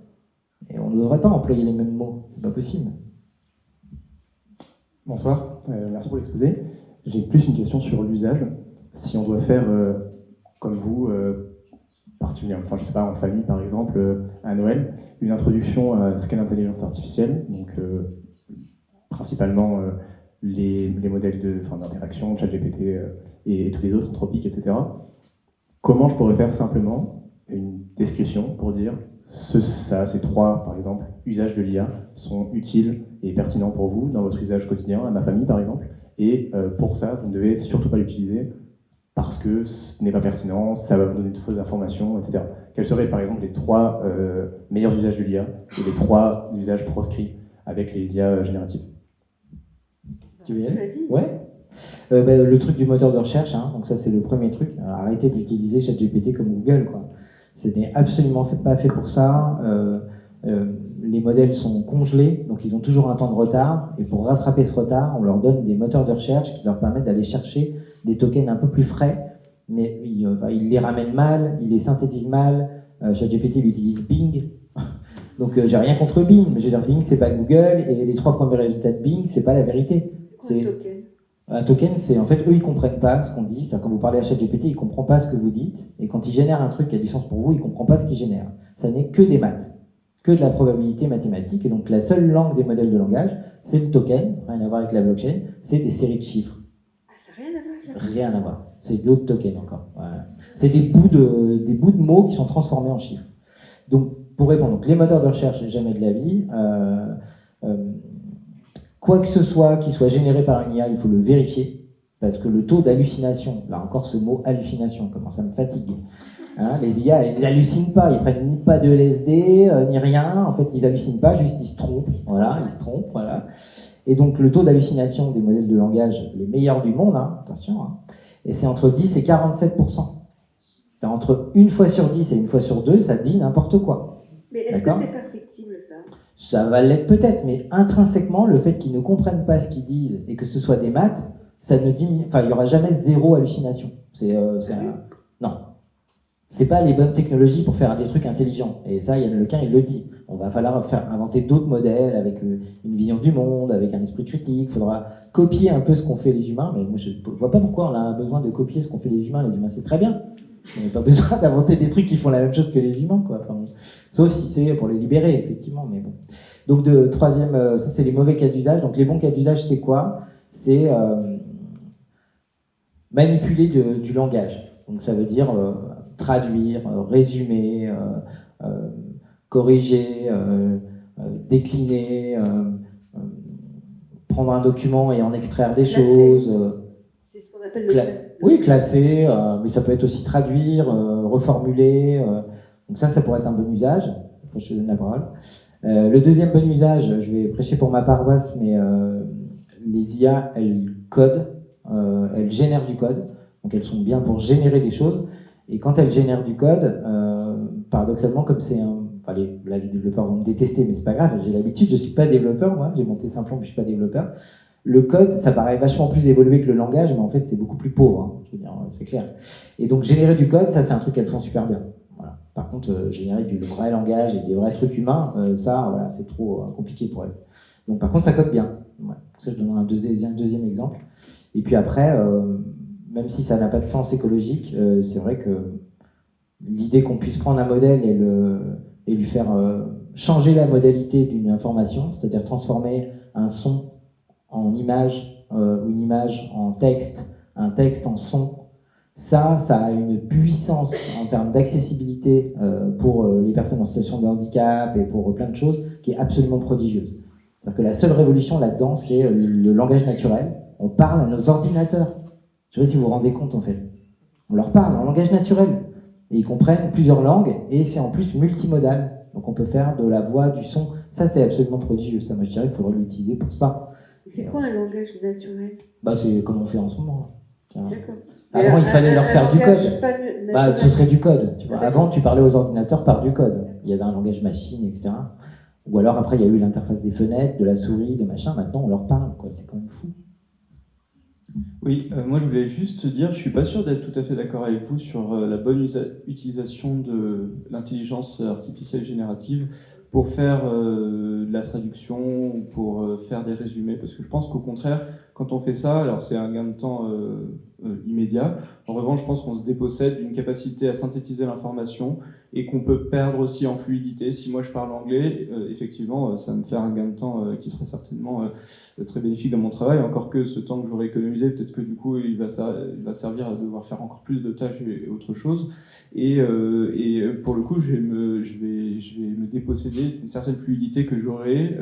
Et on ne devrait pas employer les mêmes mots. C'est pas possible. Bonsoir, merci pour l'exposé. J'ai plus une question sur l'usage. Si on doit faire, comme vous, particulièrement, enfin je sais pas, en famille par exemple, à Noël, une introduction à ce qu'est l'intelligence artificielle, donc principalement les modèles d'interaction, ChatGPT et tous les autres, Anthropic, etc. Comment je pourrais faire simplement une description pour dire ces 3, par exemple, usages de l'IA sont utiles et pertinents pour vous dans votre usage quotidien, à ma famille par exemple, et pour ça, vous ne devez surtout pas l'utiliser parce que ce n'est pas pertinent, ça va vous donner de fausses informations, etc. Quels seraient par exemple les 3 meilleurs usages de l'IA et les 3 usages proscrits avec les IA génératives? Tu veux y aller? Ouais. Le truc du moteur de recherche, hein, donc ça c'est le premier truc. Alors, arrêtez d'utiliser ChatGPT comme Google, quoi. Ce n'est absolument pas fait pour ça. Les modèles sont congelés, donc ils ont toujours un temps de retard. Et pour rattraper ce retard, on leur donne des moteurs de recherche qui leur permettent d'aller chercher des tokens un peu plus frais. Mais ils les ramènent mal, ils les synthétisent mal. ChatGPT il utilise Bing. Donc j'ai rien contre Bing, mais je veux dire, Bing c'est pas Google, et les 3 premiers résultats de Bing, c'est pas la vérité. C'est un token. Un token, c'est en fait, eux, ils comprennent pas ce qu'on dit. C'est-à-dire, quand vous parlez à ChatGPT, il comprend pas ce que vous dites. Et quand il génère un truc qui a du sens pour vous, il comprend pas ce qu'il génère. Ça n'est que des maths, que de la probabilité mathématique. Et donc, la seule langue des modèles de langage, c'est le token, rien à voir avec la blockchain, c'est des séries de chiffres. Ah, ça n'a rien à voir avec la... Rien à voir. C'est d'autres tokens encore. Voilà. C'est des bouts de mots qui sont transformés en chiffres. Donc, pour répondre, donc, les moteurs de recherche, jamais de la vie. Quoi que ce soit qui soit généré par une IA, il faut le vérifier, parce que le taux d'hallucination, là encore ce mot hallucination, comment ça me fatigue. Hein, les IA, ils hallucinent pas, ils prennent ni pas de LSD, ni rien, en fait ils hallucinent pas, juste ils se trompent, voilà, ils se trompent, voilà. Et donc le taux d'hallucination des modèles de langage, les meilleurs du monde, hein, attention, hein, et c'est entre 10 et 47%. Entre 1 fois sur 10 et 1 fois sur 2, ça dit n'importe quoi. Mais est-ce que c'est perfectible ça? Ça va l'être peut-être, mais intrinsèquement, le fait qu'ils ne comprennent pas ce qu'ils disent et que ce soit des maths, ça ne diminue. Enfin, il n'y aura jamais 0 hallucination. Non. C'est pas les bonnes technologies pour faire des trucs intelligents. Et ça, Yann Lequin, il le dit. On va falloir inventer d'autres modèles avec une vision du monde, avec un esprit critique. Il faudra copier un peu ce qu'ont fait les humains. Mais moi, je ne vois pas pourquoi on a besoin de copier ce qu'ont fait les humains. Les humains, c'est très bien. On n'a pas besoin d'inventer des trucs qui font la même chose que les humains, quoi. Enfin, sauf si c'est pour les libérer, effectivement. Mais bon. Donc, troisième, ça c'est les mauvais cas d'usage. Donc, les bons cas d'usage, c'est quoi? C'est manipuler du langage. Donc, ça veut dire traduire, résumer, corriger, décliner, prendre un document et en extraire des choses. C'est ce qu'on appelle le oui, classer, mais ça peut être aussi traduire, reformuler. Donc ça pourrait être un bon usage. Après, je te donne la parole. Le deuxième bon usage, je vais prêcher pour ma paroisse, mais les IA, elles codent, elles génèrent du code. Donc elles sont bien pour générer des choses. Et quand elles génèrent du code, paradoxalement, comme c'est un... Enfin, les développeurs vont me détester, mais c'est pas grave, j'ai l'habitude, je suis pas développeur, moi, j'ai monté Simplon, mais je suis pas développeur. Le code, ça paraît vachement plus évolué que le langage, mais en fait, c'est beaucoup plus pauvre, hein, je veux dire, c'est clair. Et donc, générer du code, ça, c'est un truc qu'elles font super bien. Voilà. Par contre, générer du vrai langage et des vrais trucs humains, ça, voilà, c'est trop compliqué pour elles. Donc, par contre, ça code bien. Ouais. Pour ça, je donne un deuxième exemple. Et puis après, même si ça n'a pas de sens écologique, c'est vrai que l'idée qu'on puisse prendre un modèle et lui faire changer la modalité d'une information, c'est-à-dire transformer un son en image, ou une image en texte, un texte en son, ça a une puissance en termes d'accessibilité pour les personnes en situation de handicap et pour plein de choses qui est absolument prodigieuse. C'est-à-dire que la seule révolution là-dedans, c'est le langage naturel. On parle à nos ordinateurs. Je ne sais pas si vous vous rendez compte en fait. On leur parle en langage naturel. Et ils comprennent plusieurs langues et c'est en plus multimodal. Donc on peut faire de la voix, du son. Ça, c'est absolument prodigieux. Ça, moi, je dirais qu'il faudrait l'utiliser pour ça. C'est quoi un langage naturel? C'est comme on fait en ce moment. D'accord. Avant, il fallait leur faire du code. Ce serait du code. Tu vois. Avant, tu parlais aux ordinateurs par du code. Il y avait un langage machine, etc. Ou alors après, il y a eu l'interface des fenêtres, de la souris, de machin. Maintenant, on leur parle. C'est quand même fou. Oui, moi je voulais juste dire, je suis pas sûr d'être tout à fait d'accord avec vous sur la bonne utilisation de l'intelligence artificielle générative pour faire de la traduction ou pour faire des résumés, parce que je pense qu'au contraire, quand on fait ça, alors c'est un gain de temps immédiat. En revanche, je pense qu'on se dépossède d'une capacité à synthétiser l'information et qu'on peut perdre aussi en fluidité. Si moi je parle anglais, effectivement, ça va me faire un gain de temps qui serait certainement très bénéfique dans mon travail, encore que ce temps que j'aurais économisé, peut-être que du coup il va servir à devoir faire encore plus de tâches et autre chose. Et pour le coup, je vais me déposséder d'une certaine fluidité que j'aurai,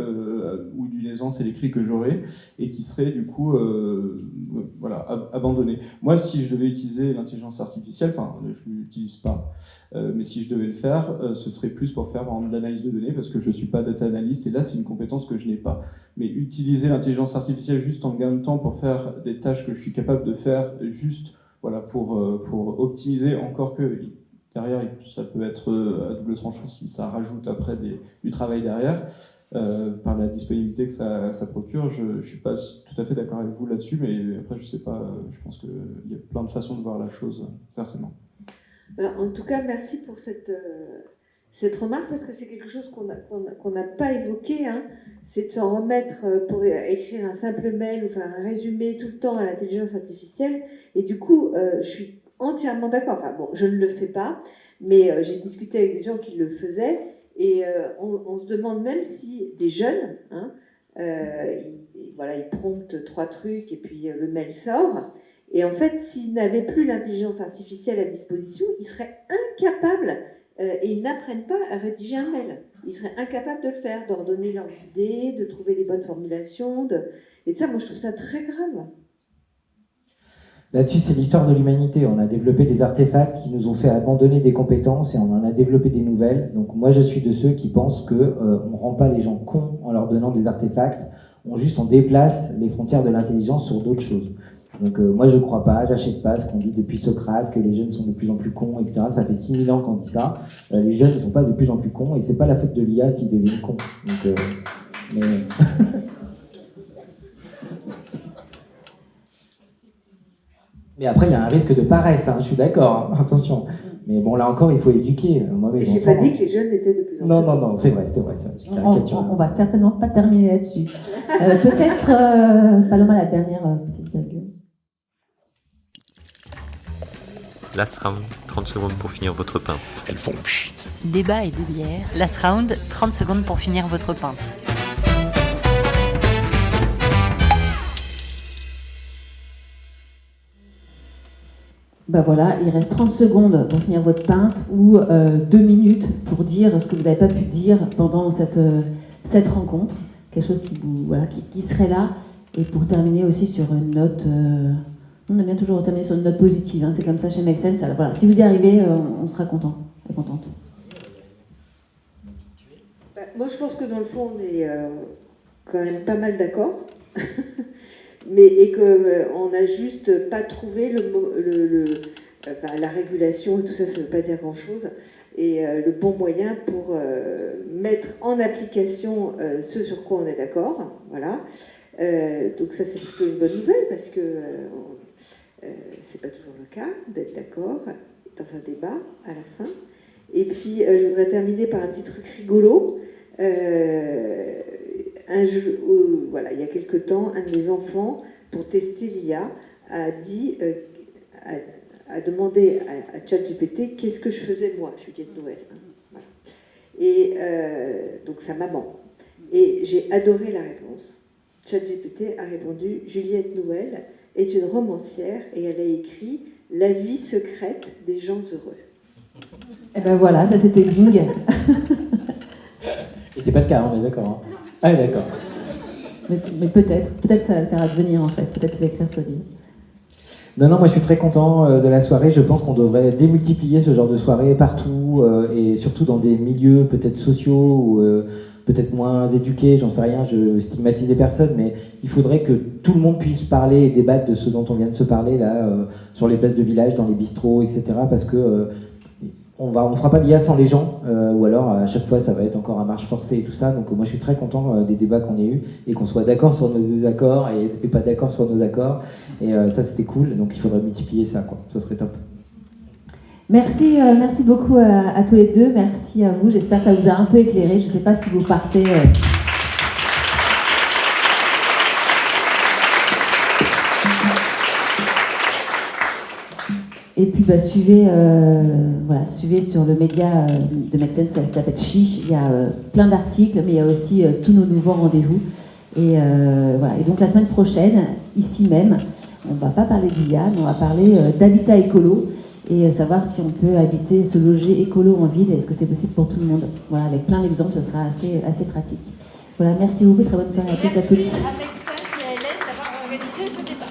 ou d'une aisance à l'écrit que j'aurai, et qui serait du coup voilà, abandonnée. Moi, si je devais utiliser l'intelligence artificielle, enfin, je ne l'utilise pas, mais si je devais le faire, ce serait plus pour faire de l'analyse de données, parce que je ne suis pas data analyst, et là, c'est une compétence que je n'ai pas. Mais utiliser l'intelligence artificielle juste en gain de temps pour faire des tâches que je suis capable de faire juste voilà, pour optimiser, encore que derrière, ça peut être à double tranchant si ça rajoute après du travail derrière, par la disponibilité que ça procure. Je ne suis pas tout à fait d'accord avec vous là-dessus, mais après, je ne sais pas, je pense qu'il y a plein de façons de voir la chose, certainement. En tout cas, merci pour cette remarque, parce que c'est quelque chose qu'on n'a pas évoqué, hein. C'est de s'en remettre pour écrire un simple mail ou faire un résumé tout le temps à l'intelligence artificielle. Et du coup, je suis entièrement d'accord. Enfin bon, je ne le fais pas, mais j'ai discuté avec des gens qui le faisaient, et on se demande même si des jeunes, hein, ils promptent 3 trucs et puis le mail sort. Et en fait, s'ils n'avaient plus l'intelligence artificielle à disposition, ils seraient incapables, et ils n'apprennent pas à rédiger un mail. Ils seraient incapables de le faire, d'ordonner leurs idées, de trouver les bonnes formulations. Et ça, moi, je trouve ça très grave. Là-dessus, c'est l'histoire de l'humanité. On a développé des artefacts qui nous ont fait abandonner des compétences et on en a développé des nouvelles. Donc moi, je suis de ceux qui pensent qu'on ne rend pas les gens cons en leur donnant des artefacts. On déplace les frontières de l'intelligence sur d'autres choses. Donc moi, je ne crois pas, j'achète pas ce qu'on dit depuis Socrate, que les jeunes sont de plus en plus cons, etc. Ça fait 6000 ans qu'on dit ça. Les jeunes ne sont pas de plus en plus cons et c'est pas la faute de l'IA s'ils deviennent cons. Donc, mais après, il y a un risque de paresse, hein, je suis d'accord, hein, attention. Mais bon, là encore, il faut éduquer. Et j'ai pas dit que les jeunes étaient de plus en plus. Non, c'est vrai. On va certainement pas terminer là-dessus. Peut-être, Paloma, la dernière petite virgule. Last round, 30 secondes pour finir votre pinte. Elles font pchit. Débat et des bières. Last round, 30 secondes pour finir votre pinte. Ben voilà, il reste 30 secondes pour finir votre pinte ou 2 minutes pour dire ce que vous n'avez pas pu dire pendant cette rencontre. Quelque chose qui serait là. Et pour terminer aussi sur une note... on aime bien toujours terminer sur une note positive. Hein, c'est comme ça chez Make Sense. Alors, voilà, si vous y arrivez, on sera content et contente. Moi, je pense que dans le fond, on est quand même pas mal d'accord. et qu'on n'a juste pas trouvé la régulation et tout ça, ça ne veut pas dire grand-chose, et le bon moyen pour mettre en application ce sur quoi on est d'accord. Voilà. Donc ça, c'est plutôt une bonne nouvelle, parce que c'est pas toujours le cas d'être d'accord dans un débat à la fin. Et puis, je voudrais terminer par un petit truc rigolo. Voilà, il y a quelque temps, un de mes enfants, pour tester l'IA, a demandé à ChatGPT qu'est-ce que je faisais moi, Juliette Noël. Voilà. Et donc sa maman. Et j'ai adoré la réponse. ChatGPT a répondu: Juliette Noël est une romancière et elle a écrit La vie secrète des gens heureux. Et ben voilà, ça c'était Bing. Et c'est pas le cas, on est d'accord. Hein. Ah, d'accord. Mais peut-être ça va le faire advenir en fait. Peut-être tu vas écrire ce livre. Non, moi je suis très content de la soirée. Je pense qu'on devrait démultiplier ce genre de soirée partout et surtout dans des milieux peut-être sociaux ou peut-être moins éduqués, j'en sais rien, je stigmatise les personnes, mais il faudrait que tout le monde puisse parler et débattre de ce dont on vient de se parler là, sur les places de village, dans les bistrots, etc. Parce que on fera pas l'IA sans les gens, ou alors à chaque fois ça va être encore à marche forcée et tout ça. Donc moi je suis très content des débats qu'on ait eus et qu'on soit d'accord sur nos désaccords et pas d'accord sur nos accords. Et ça c'était cool, donc il faudrait multiplier ça, quoi. Ça serait top. Merci beaucoup à tous les deux, merci à vous, j'espère que ça vous a un peu éclairé, je ne sais pas si vous partez... Et puis suivez sur le média de Make Sense, ça s'appelle Chiche, il y a plein d'articles, mais il y a aussi tous nos nouveaux rendez-vous. Et voilà. Et donc la semaine prochaine, ici même, on ne va pas parler d'IA, mais on va parler d'habitat écolo et savoir si on peut habiter, se loger écolo en ville, est-ce que c'est possible pour tout le monde. Voilà, avec plein d'exemples, ce sera assez pratique. Voilà, merci beaucoup, très bonne soirée à toutes et à tous. Merci à Make Sense et à Hélène d'avoir organisé ce débat.